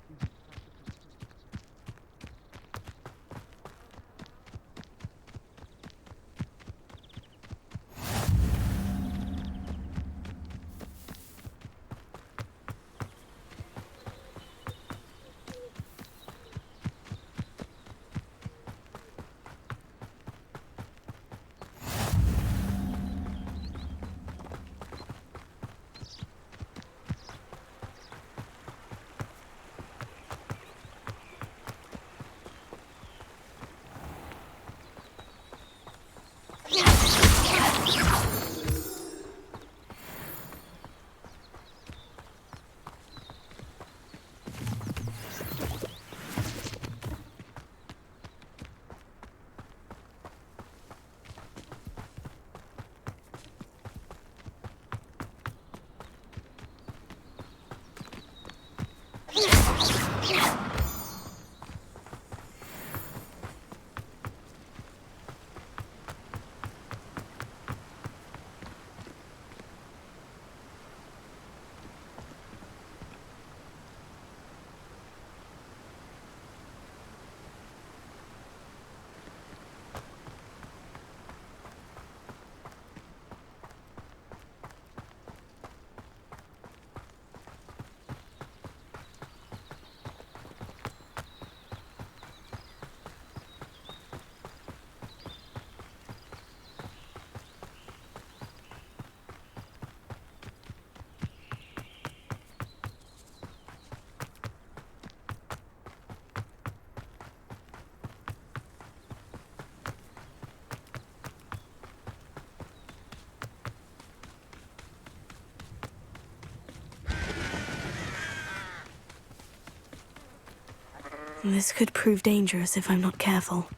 This could prove dangerous if I'm not careful.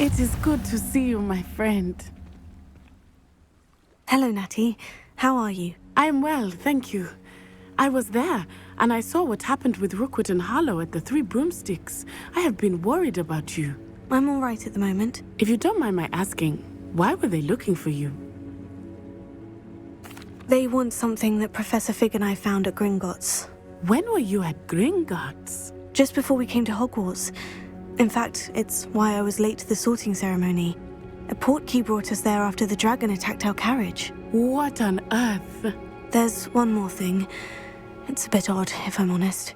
It is good to see you, my friend. Hello, Natty. How are you? I'm well, thank you. I was there, and I saw what happened with Rookwood and Harlow at the Three Broomsticks. I have been worried about you. I'm all right at the moment. If you don't mind my asking, why were they looking for you? They want something that Professor Fig and I found at Gringotts. When were you at Gringotts? Just before we came to Hogwarts. In fact, it's why I was late to the sorting ceremony. A portkey brought us there after the dragon attacked our carriage. What on earth? There's one more thing. It's a bit odd, if I'm honest.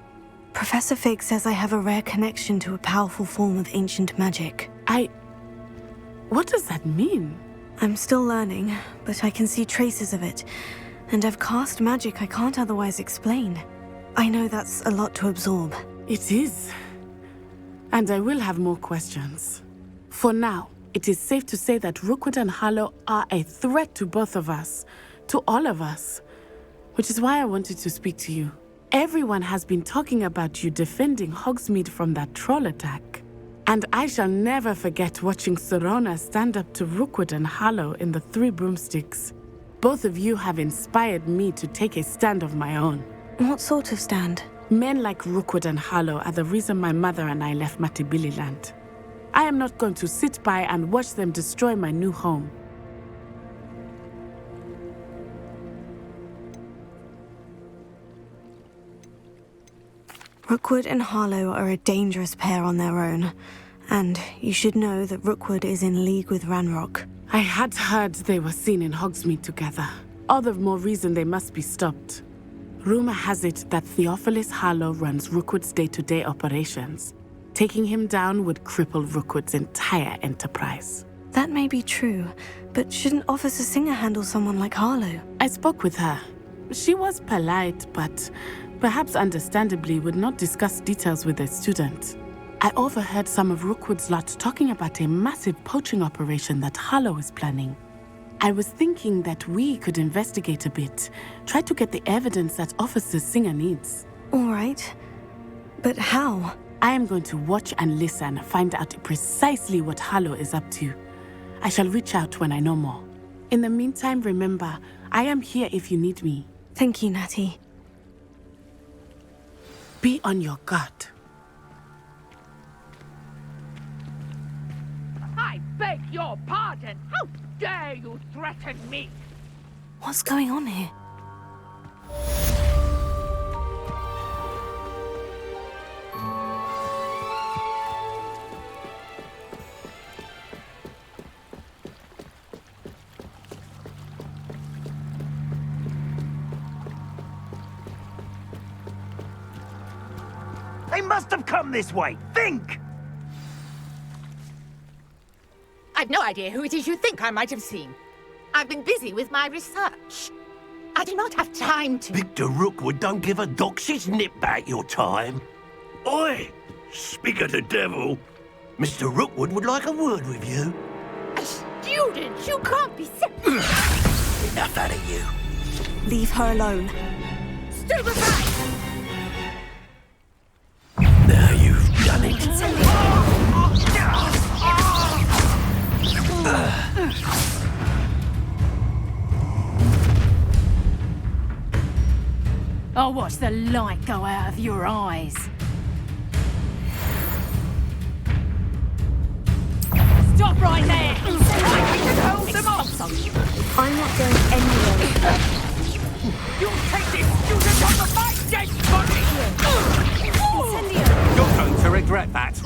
Professor Fig says I have a rare connection to a powerful form of ancient magic. What does that mean? I'm still learning, but I can see traces of it. And I've cast magic I can't otherwise explain. I know that's a lot to absorb. It is. And I will have more questions. For now, it is safe to say that Rookwood and Harlow are a threat to both of us. To all of us. Which is why I wanted to speak to you. Everyone has been talking about you defending Hogsmeade from that troll attack. And I shall never forget watching Serona stand up to Rookwood and Harlow in the Three Broomsticks. Both of you have inspired me to take a stand of my own. What sort of stand? Men like Rookwood and Harlow are the reason my mother and I left Matabeleland. I am not going to sit by and watch them destroy my new home. Rookwood and Harlow are a dangerous pair on their own. And you should know that Rookwood is in league with Ranrock. I had heard they were seen in Hogsmeade together. All the more reason they must be stopped. Rumor has it that Theophilus Harlow runs Rookwood's day-to-day operations. Taking him down would cripple Rookwood's entire enterprise. That may be true, but shouldn't Officer Singer handle someone like Harlow? I spoke with her. She was polite, but perhaps understandably would not discuss details with a student. I overheard some of Rookwood's lot talking about a massive poaching operation that Harlow is planning. I was thinking that we could investigate a bit, try to get the evidence that Officer Singer needs. All right. But how? I am going to watch and listen, find out precisely what Harlow is up to. I shall reach out when I know more. In the meantime, remember, I am here if you need me. Thank you, Natty. Be on your guard. I beg your pardon. How dare you threaten me? What's going on here? They must have come this way. Think! I've no idea who it is you think I might have seen. I've been busy with my research. I do not have time to... Victor Rookwood don't give a doxy's nip back your time. Oi! Speak of the devil. Mr. Rookwood would like a word with you. A student? You can't be serious. Enough out of you. Leave her alone. Stupefy! I'll watch the light go out of your eyes. Stop right there! I can hold them off! I'm not going anywhere. You'll take this student off of my dead body! Incendio! You're going to regret that.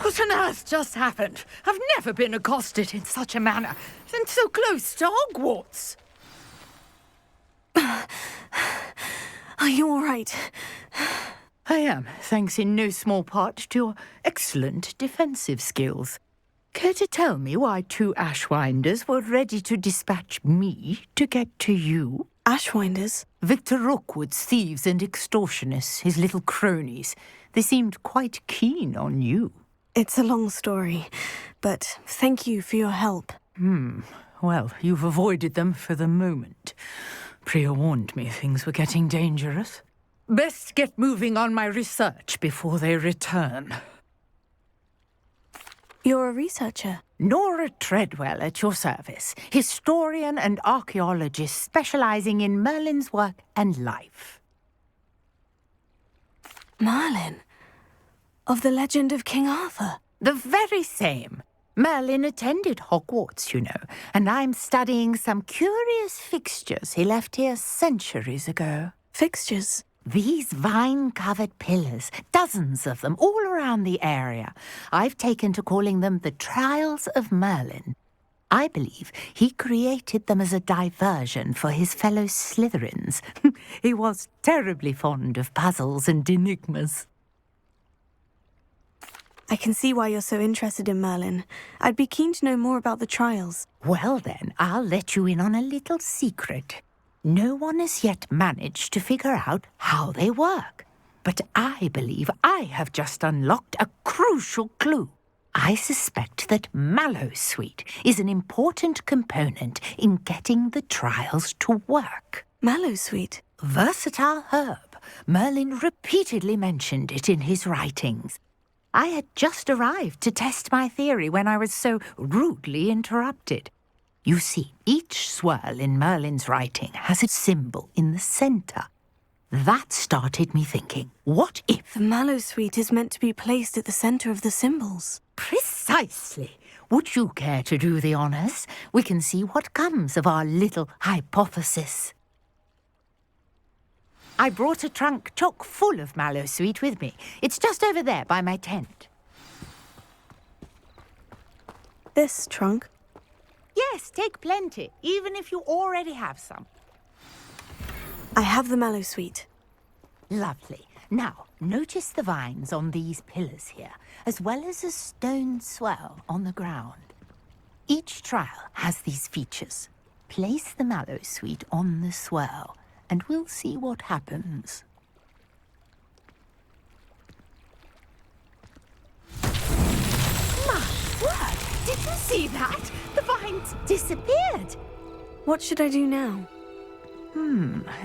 What on earth just happened? I've never been accosted in such a manner, and so close to Hogwarts. Are you all right? I am, thanks in no small part to your excellent defensive skills. Care to tell me why 2 Ashwinders were ready to dispatch me to get to you? Ashwinders? Victor Rookwood's thieves and extortionists, his little cronies. They seemed quite keen on you. It's a long story, but thank you for your help. Well, you've avoided them for the moment. Priya warned me things were getting dangerous. Best get moving on my research before they return. You're a researcher? Nora Treadwell at your service, historian and archaeologist specializing in Merlin's work and life. Merlin? Of the legend of King Arthur? The very same. Merlin attended Hogwarts, you know, and I'm studying some curious fixtures he left here centuries ago. Fixtures? These vine-covered pillars, dozens of them, all around the area. I've taken to calling them the Trials of Merlin. I believe he created them as a diversion for his fellow Slytherins. He was terribly fond of puzzles and enigmas. I can see why you're so interested in Merlin. I'd be keen to know more about the trials. Well then, I'll let you in on a little secret. No one has yet managed to figure out how they work. But I believe I have just unlocked a crucial clue. I suspect that Mallowsweet is an important component in getting the trials to work. Mallowsweet? Versatile herb. Merlin repeatedly mentioned it in his writings. I had just arrived to test my theory when I was so rudely interrupted. You see, each swirl in Merlin's writing has a symbol in the centre. That started me thinking, what if... The Mallowsweet is meant to be placed at the centre of the symbols. Precisely. Would you care to do the honours? We can see what comes of our little hypothesis. I brought a trunk chock full of Mallowsweet with me. It's just over there by my tent. This trunk? Yes, take plenty, even if you already have some. I have the Mallowsweet. Lovely. Now, notice the vines on these pillars here, as well as a stone swell on the ground. Each trial has these features. Place the Mallowsweet on the swell, and we'll see what happens. My word! Did you see that? The vines disappeared. What should I do now?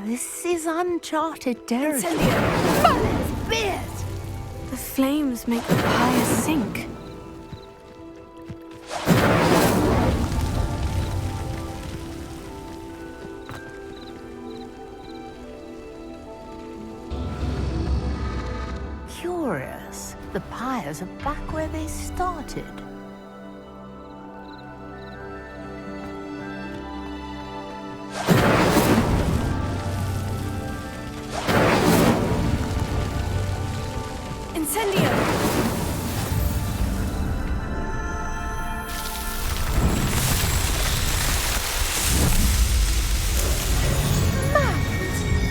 This is uncharted territory. Merlin's beard! The flames make the pyre sink. Curious. The pyres are back where they started. Incendio!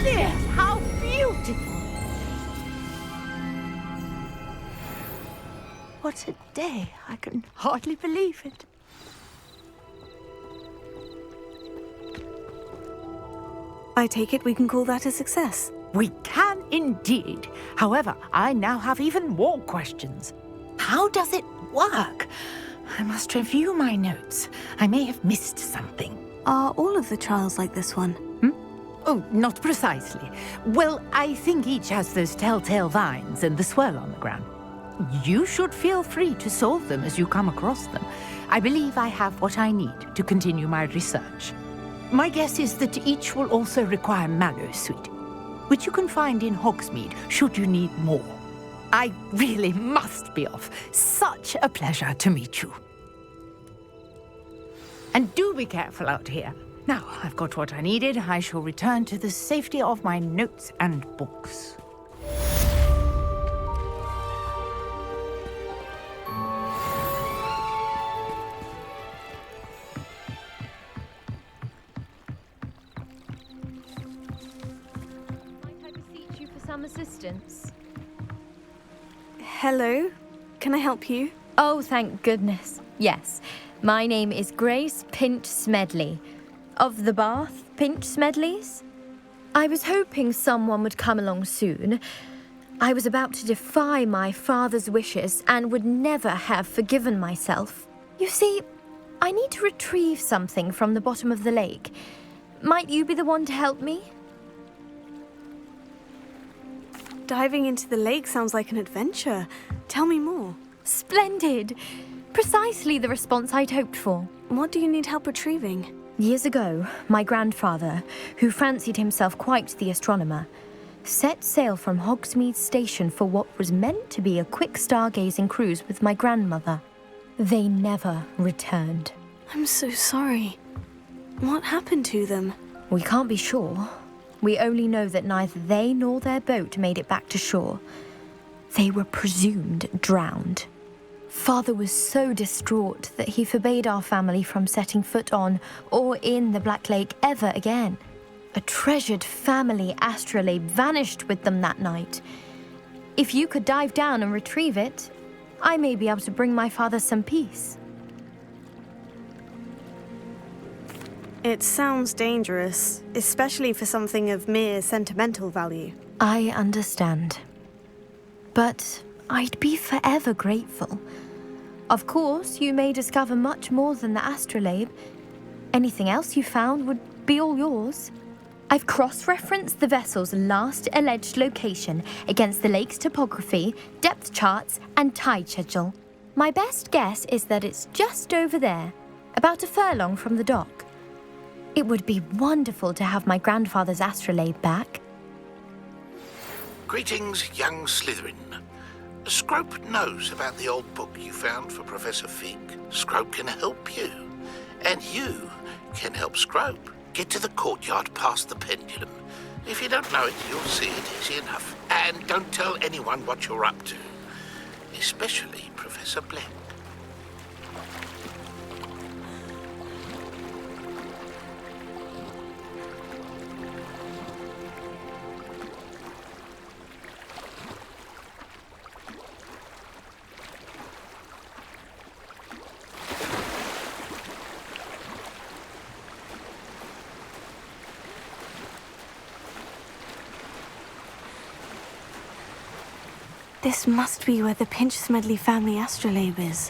Yes, how beautiful! What a day! I can hardly believe it. I take it we can call that a success. We can indeed. However, I now have even more questions. How does it work? I must review my notes. I may have missed something. Are all of the trials like this one? Oh, not precisely. Well, I think each has those telltale vines and the swirl on the ground. You should feel free to solve them as you come across them. I believe I have what I need to continue my research. My guess is that each will also require mallow sweet, which you can find in Hogsmeade should you need more. I really must be off. Such a pleasure to meet you. And do be careful out here. Now, I've got what I needed. I shall return to the safety of my notes and books. Might I beseech you for some assistance? Hello? Can I help you? Oh, thank goodness. Yes. My name is Grace Pinch Smedley. Of the Bath Pinch Smedleys? I was hoping someone would come along soon. I was about to defy my father's wishes and would never have forgiven myself. You see, I need to retrieve something from the bottom of the lake. Might you be the one to help me? Diving into the lake sounds like an adventure. Tell me more. Splendid! Precisely the response I'd hoped for. What do you need help retrieving? Years ago, my grandfather, who fancied himself quite the astronomer, set sail from Hogsmeade Station for what was meant to be a quick stargazing cruise with my grandmother. They never returned. I'm so sorry. What happened to them? We can't be sure. We only know that neither they nor their boat made it back to shore. They were presumed drowned. Father was so distraught that he forbade our family from setting foot on or in the Black Lake ever again. A treasured family astrolabe vanished with them that night. If you could dive down and retrieve it, I may be able to bring my father some peace. It sounds dangerous, especially for something of mere sentimental value. I understand. But I'd be forever grateful. Of course, you may discover much more than the astrolabe. Anything else you found would be all yours. I've cross-referenced the vessel's last alleged location against the lake's topography, depth charts, and tide schedule. My best guess is that it's just over there, about a furlong from the dock. It would be wonderful to have my grandfather's astrolabe back. Greetings, young Slytherin. Scrope knows about the old book you found for Professor Fig. Scrope can help you. And you can help Scrope get to the courtyard past the pendulum. If you don't know it, you'll see it easy enough. And don't tell anyone what you're up to. Especially Professor Black. This must be where the Pinch Smedley family astrolabe is.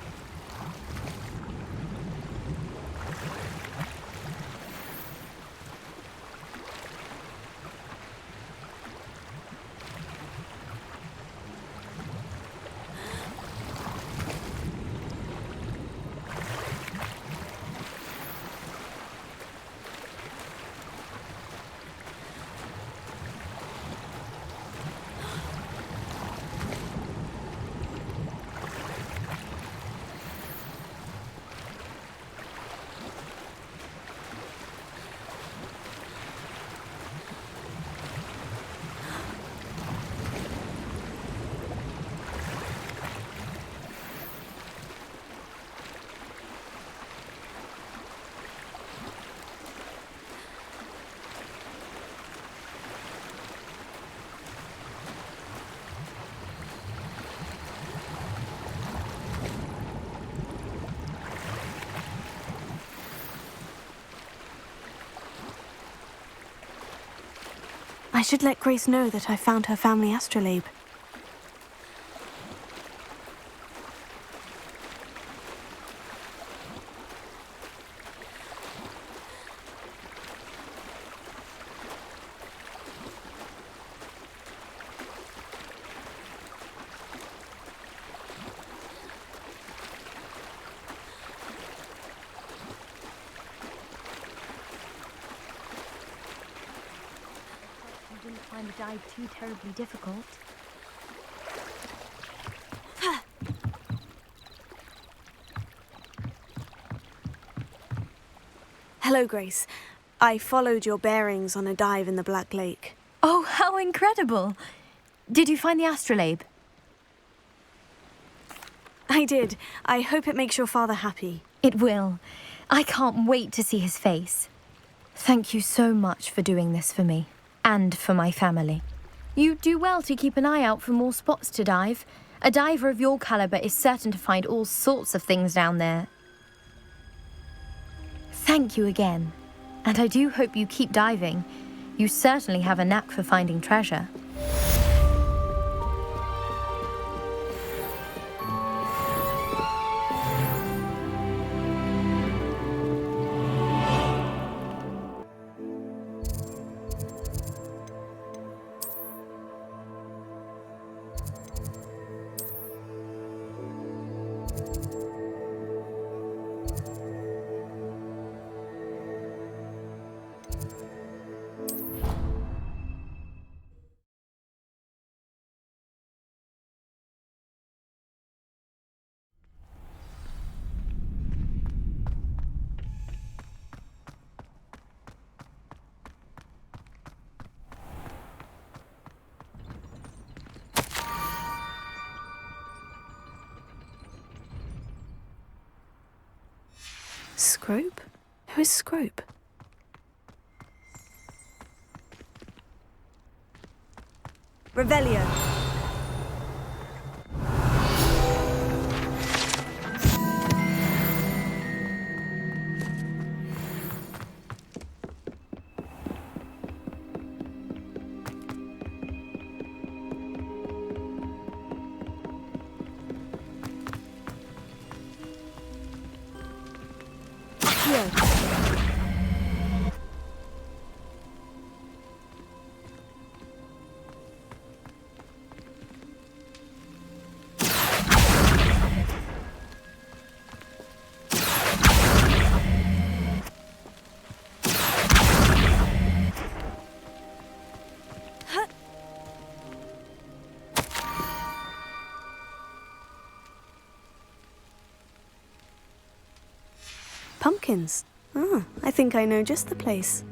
should let Grace know that I found her family astrolabe. You didn't find the dive too terribly difficult. Hello, Grace. I followed your bearings on a dive in the Black Lake. Oh, how incredible! Did you find the astrolabe? I did. I hope it makes your father happy. It will. I can't wait to see his face. Thank you so much for doing this for me, and for my family. You do well to keep an eye out for more spots to dive. A diver of your caliber is certain to find all sorts of things down there. Thank you again, and I do hope you keep diving. You certainly have a knack for finding treasure. Scrope? Who is Scrope? Revelio. Pumpkins. Ah, I think I know just the place.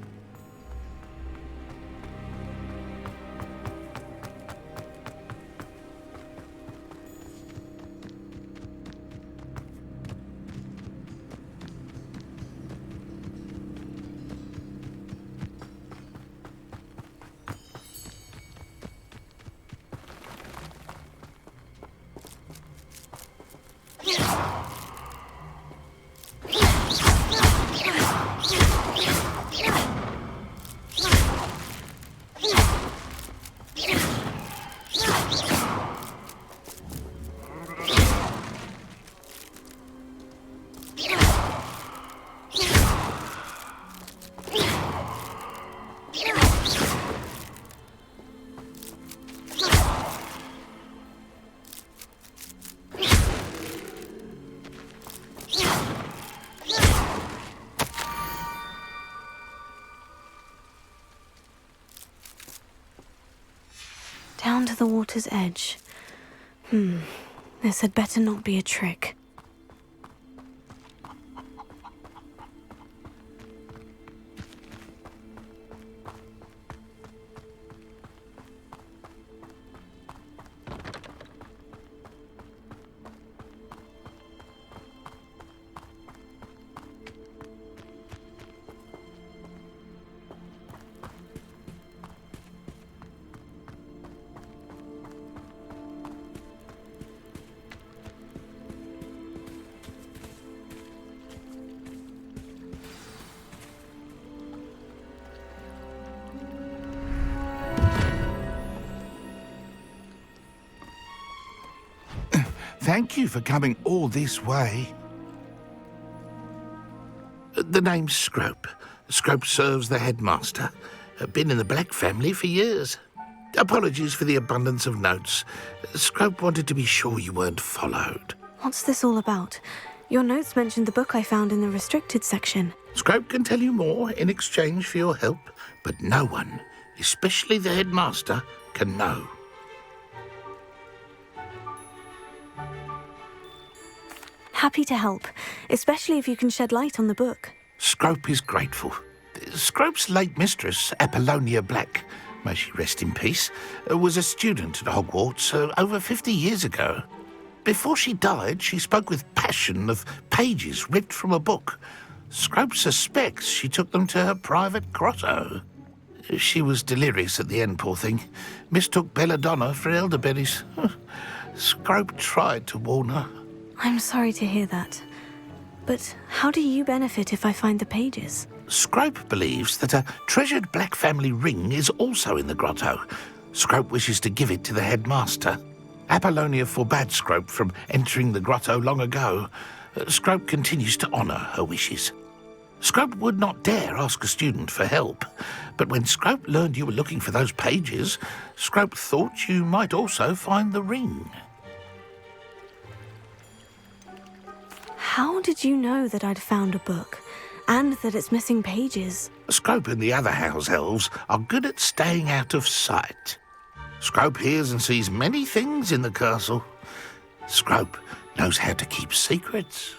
Down to the water's edge. This had better not be a trick. Thank you for coming all this way. The name's Scrope. Scrope serves the headmaster. Been in the Black family for years. Apologies for the abundance of notes. Scrope wanted to be sure you weren't followed. What's this all about? Your notes mentioned the book I found in the restricted section. Scrope can tell you more in exchange for your help, but no one, especially the headmaster, can know. Happy to help, especially if you can shed light on the book. Scrope is grateful. Scrope's late mistress, Apollonia Black, may she rest in peace, was a student at Hogwarts over 50 years ago. Before she died, she spoke with passion of pages ripped from a book. Scrope suspects she took them to her private grotto. She was delirious at the end, poor thing. Mistook belladonna for elderberries. Scrope tried to warn her. I'm sorry to hear that. But how do you benefit if I find the pages? Scrope believes that a treasured Black family ring is also in the grotto. Scrope wishes to give it to the headmaster. Apollonia forbade Scrope from entering the grotto long ago. Scrope continues to honour her wishes. Scrope would not dare ask a student for help, but when Scrope learned you were looking for those pages, Scrope thought you might also find the ring. How did you know that I'd found a book, and that it's missing pages? Scrope and the other house elves are good at staying out of sight. Scrope hears and sees many things in the castle. Scrope knows how to keep secrets.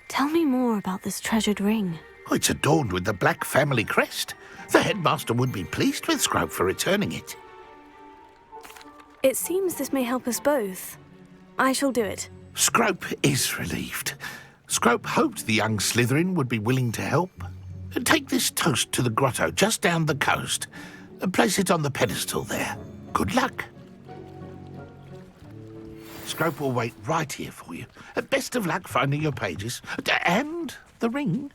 Tell me more about this treasured ring. It's adorned with the Black family crest. The headmaster would be pleased with Scrope for returning it. It seems this may help us both. I shall do it. Scrope is relieved. Scrope hoped the young Slytherin would be willing to help. Take this toast to the grotto just down the coast and place it on the pedestal there. Good luck. Scrope will wait right here for you. Best of luck finding your pages. And the ring.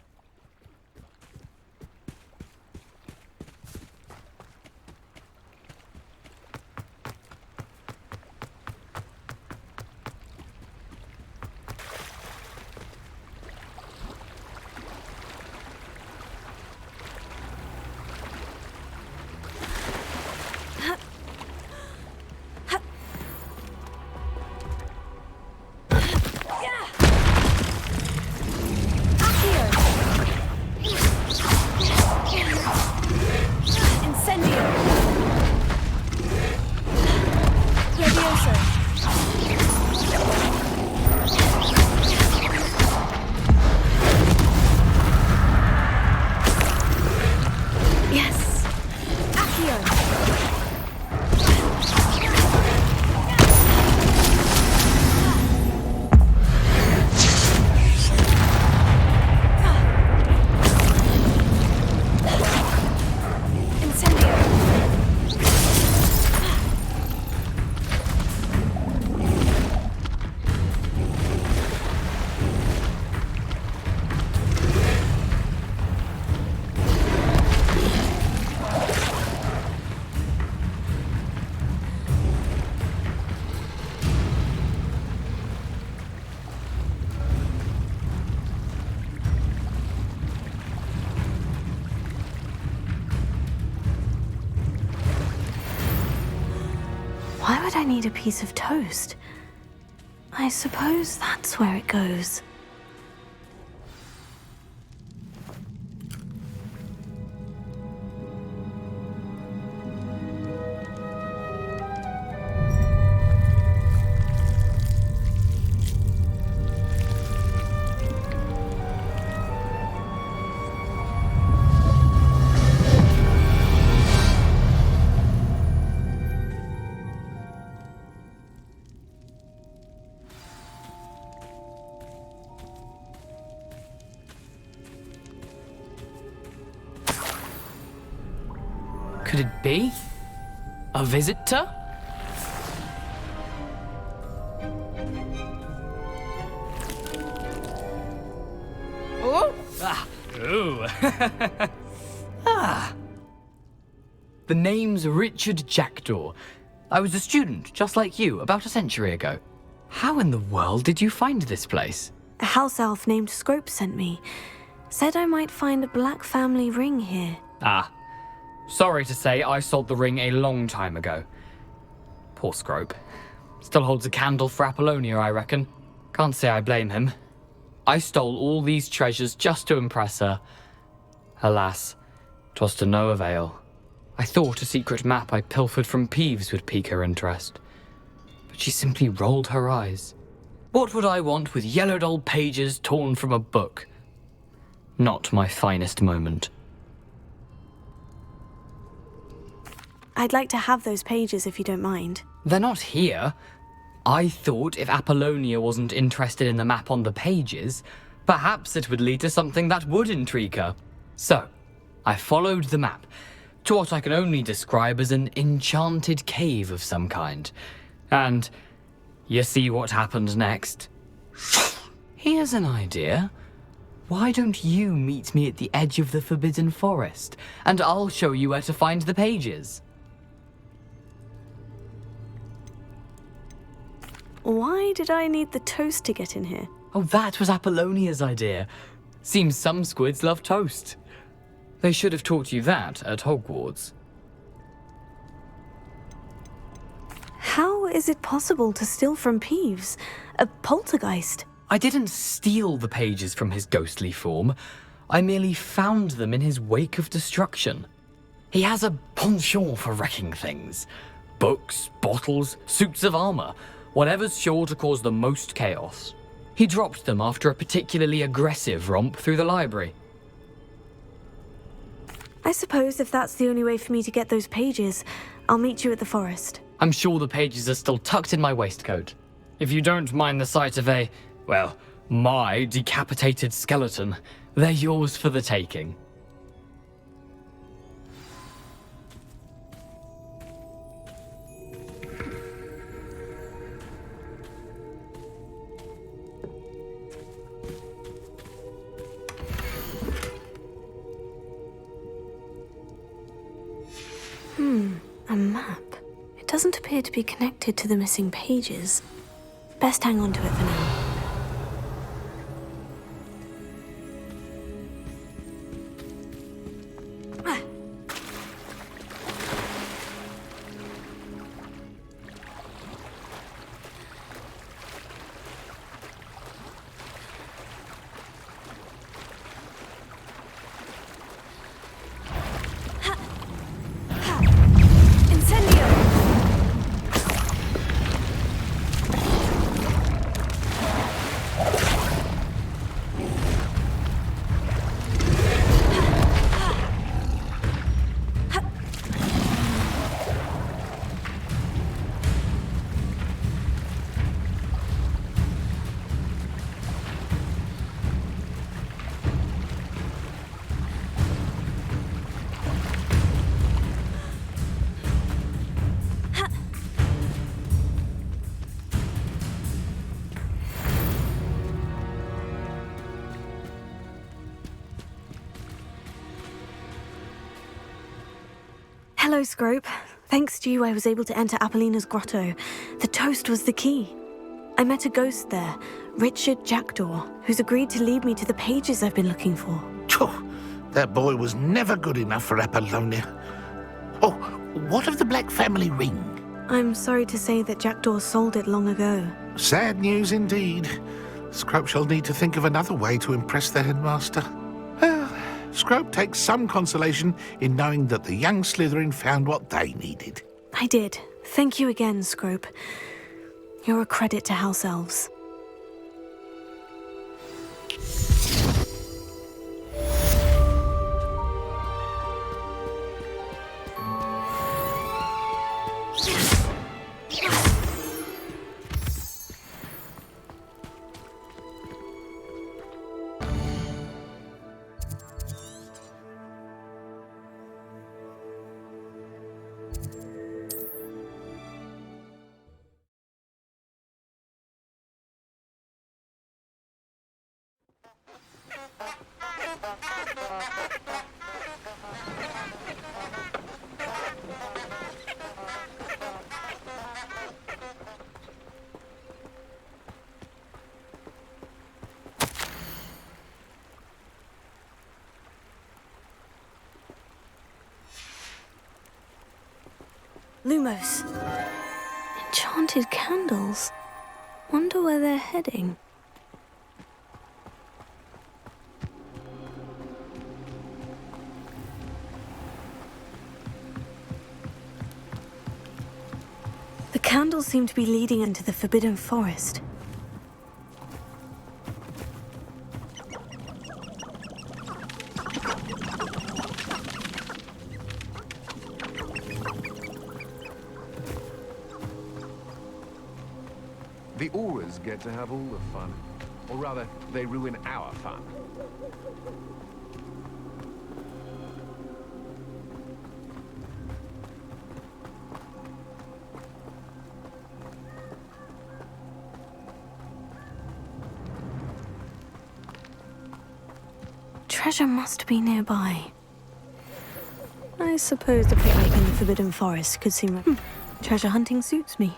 Why would I need a piece of toast? I suppose that's where it goes. Could it be? A visitor? Oh! Ah! Ooh! Ah! The name's Richard Jackdaw. I was a student, just like you, about a century ago. How in the world did you find this place? A house elf named Scrope sent me. Said I might find a black family ring here. Ah. Sorry to say, I sold the ring a long time ago. Poor Scrope. Still holds a candle for Apollonia, I reckon. Can't say I blame him. I stole all these treasures just to impress her. Alas, 'twas to no avail. I thought a secret map I pilfered from Peeves would pique her interest. But she simply rolled her eyes. What would I want with yellowed old pages torn from a book? Not my finest moment. I'd like to have those pages if you don't mind. They're not here. I thought if Apollonia wasn't interested in the map on the pages, perhaps it would lead to something that would intrigue her. So, I followed the map to what I can only describe as an enchanted cave of some kind. And you see what happened next? Here's an idea. Why don't you meet me at the edge of the Forbidden Forest, and I'll show you where to find the pages. Why did I need the toast to get in here? Oh, that was Apollonia's idea. Seems some squids love toast. They should have taught you that at Hogwarts. How is it possible to steal from Peeves? A poltergeist? I didn't steal the pages from his ghostly form. I merely found them in his wake of destruction. He has a penchant for wrecking things. Books, bottles, suits of armor, whatever's sure to cause the most chaos. He dropped them after a particularly aggressive romp through the library. I suppose if that's the only way for me to get those pages, I'll meet you at the forest. I'm sure the pages are still tucked in my waistcoat. If you don't mind the sight of my decapitated skeleton, they're yours for the taking. A map. It doesn't appear to be connected to the missing pages. Best hang on to it for now. Hello, Scrope. Thanks to you, I was able to enter Apollina's grotto. The toast was the key. I met a ghost there, Richard Jackdaw, who's agreed to lead me to the pages I've been looking for. That boy was never good enough for Apollonia. Oh, what of the Black family ring? I'm sorry to say that Jackdaw sold it long ago. Sad news indeed. Scrope shall need to think of another way to impress the headmaster. Well, Scrope takes some consolation in knowing that the young Slytherin found what they needed. I did. Thank you again, Scrope. You're a credit to House Elves. Lumos. Enchanted candles. Wonder where they're heading. The candles seem to be leading into the Forbidden Forest. The Auras get to have all the fun. Or rather, they ruin our fun. Treasure must be nearby. I suppose the picnic in the Forbidden Forest could seem... treasure hunting suits me.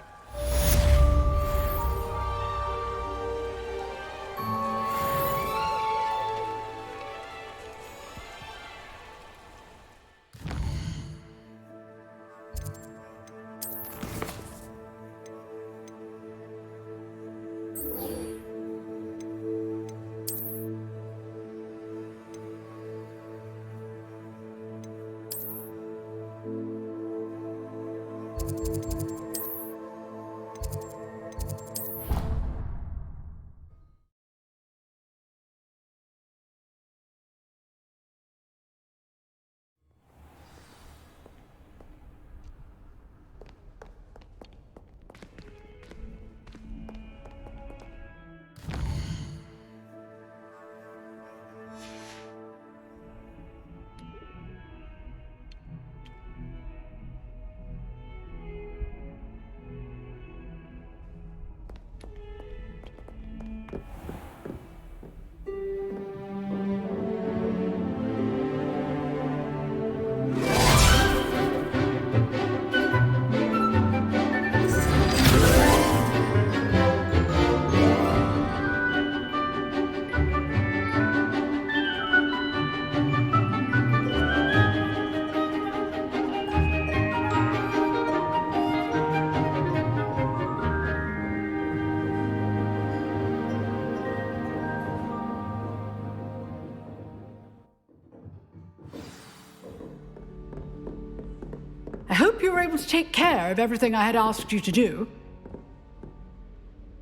I hope you were able to take care of everything I had asked you to do.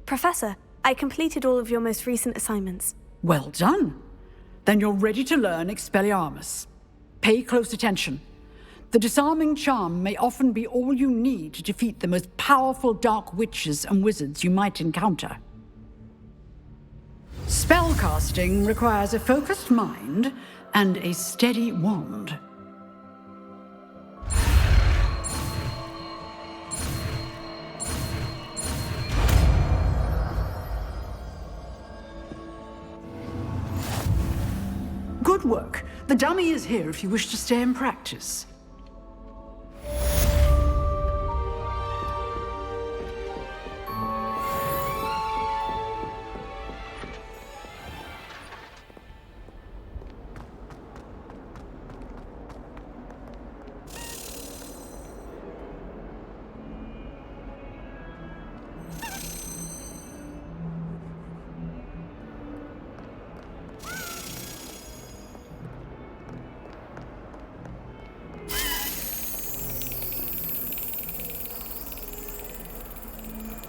Professor, I completed all of your most recent assignments. Well done. Then you're ready to learn Expelliarmus. Pay close attention. The disarming charm may often be all you need to defeat the most powerful dark witches and wizards you might encounter. Spellcasting requires a focused mind and a steady wand. Good work. The dummy is here if you wish to stay and practice.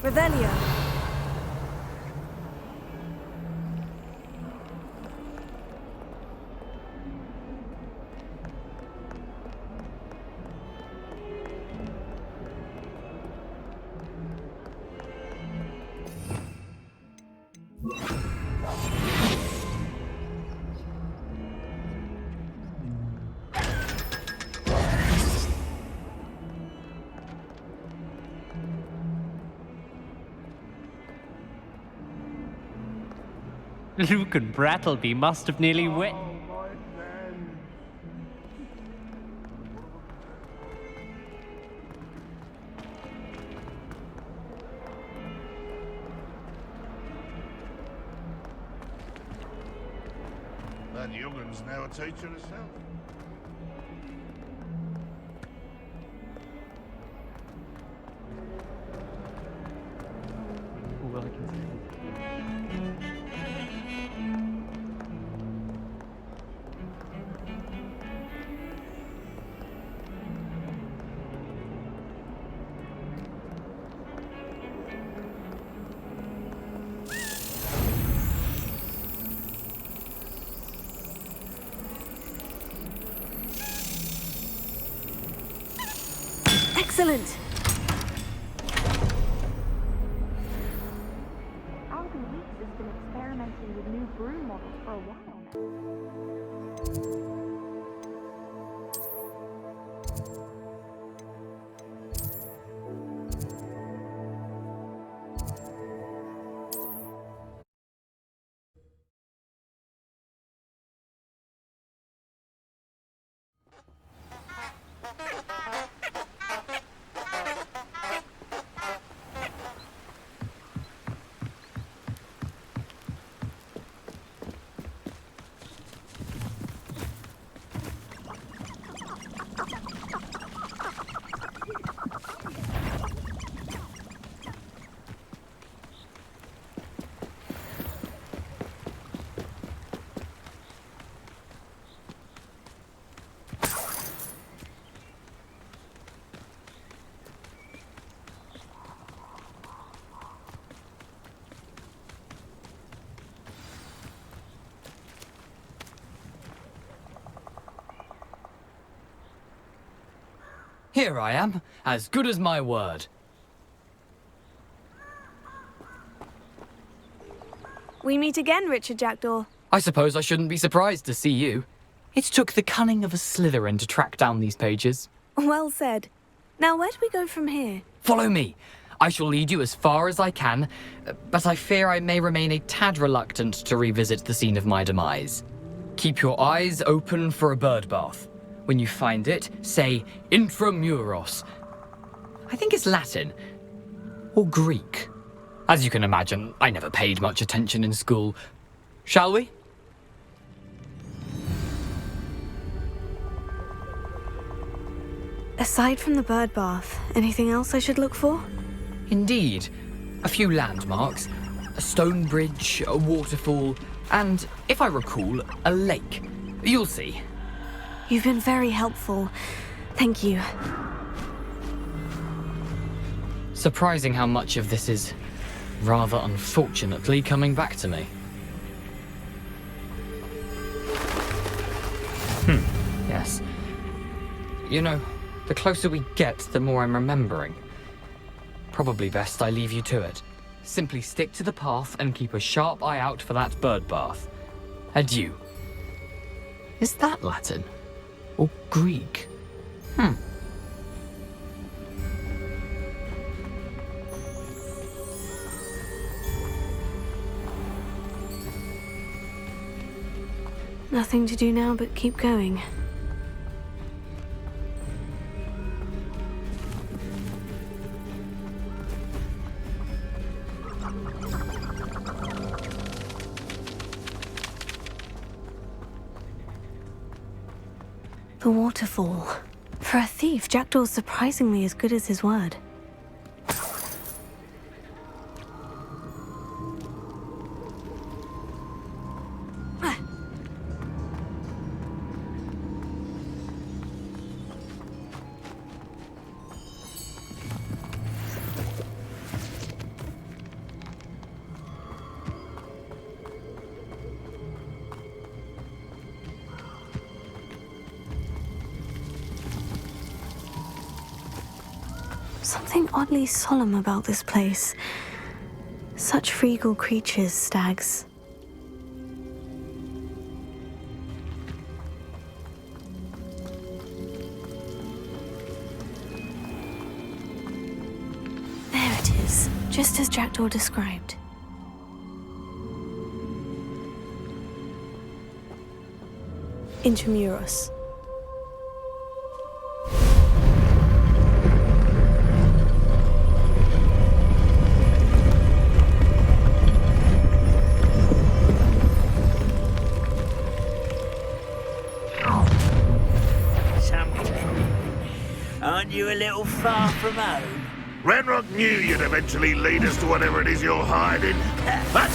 Revelio. Luke and Brattleby must have nearly wet. That youngun's now a teacher herself. Excellent. Alvin Weeks has been experimenting with new broom models for a while now. Here I am, as good as my word. We meet again, Richard Jackdaw. I suppose I shouldn't be surprised to see you. It took the cunning of a Slytherin to track down these pages. Well said. Now, where do we go from here? Follow me. I shall lead you as far as I can, but I fear I may remain a tad reluctant to revisit the scene of my demise. Keep your eyes open for a bird bath. When you find it, say intramuros. I think it's Latin. Or Greek. As you can imagine, I never paid much attention in school. Shall we? Aside from the bird bath, anything else I should look for? Indeed. A few landmarks. A stone bridge, a waterfall, and, if I recall, a lake. You'll see. You've been very helpful. Thank you. Surprising how much of this is, rather unfortunately, coming back to me. Yes. You know, the closer we get, the more I'm remembering. Probably best I leave you to it. Simply stick to the path and keep a sharp eye out for that bird bath. Adieu. Is that Latin? Or Greek? Nothing to do now but keep going. The waterfall. For a thief, Jackdaw's surprisingly as good as his word. Something oddly solemn about this place. Such regal creatures, stags. There it is, just as Jackdaw described. Intramuros. Aren't you a little far from home? Ranrock knew you'd eventually lead us to whatever it is you're hiding. But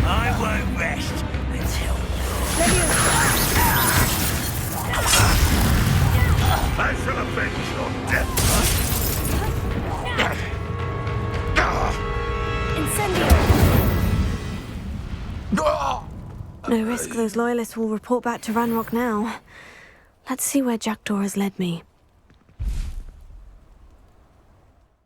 I won't rest until I shall avenge your death. Incendio! No risk those loyalists will report back to Ranrock now. Let's see where Jackdaw has led me.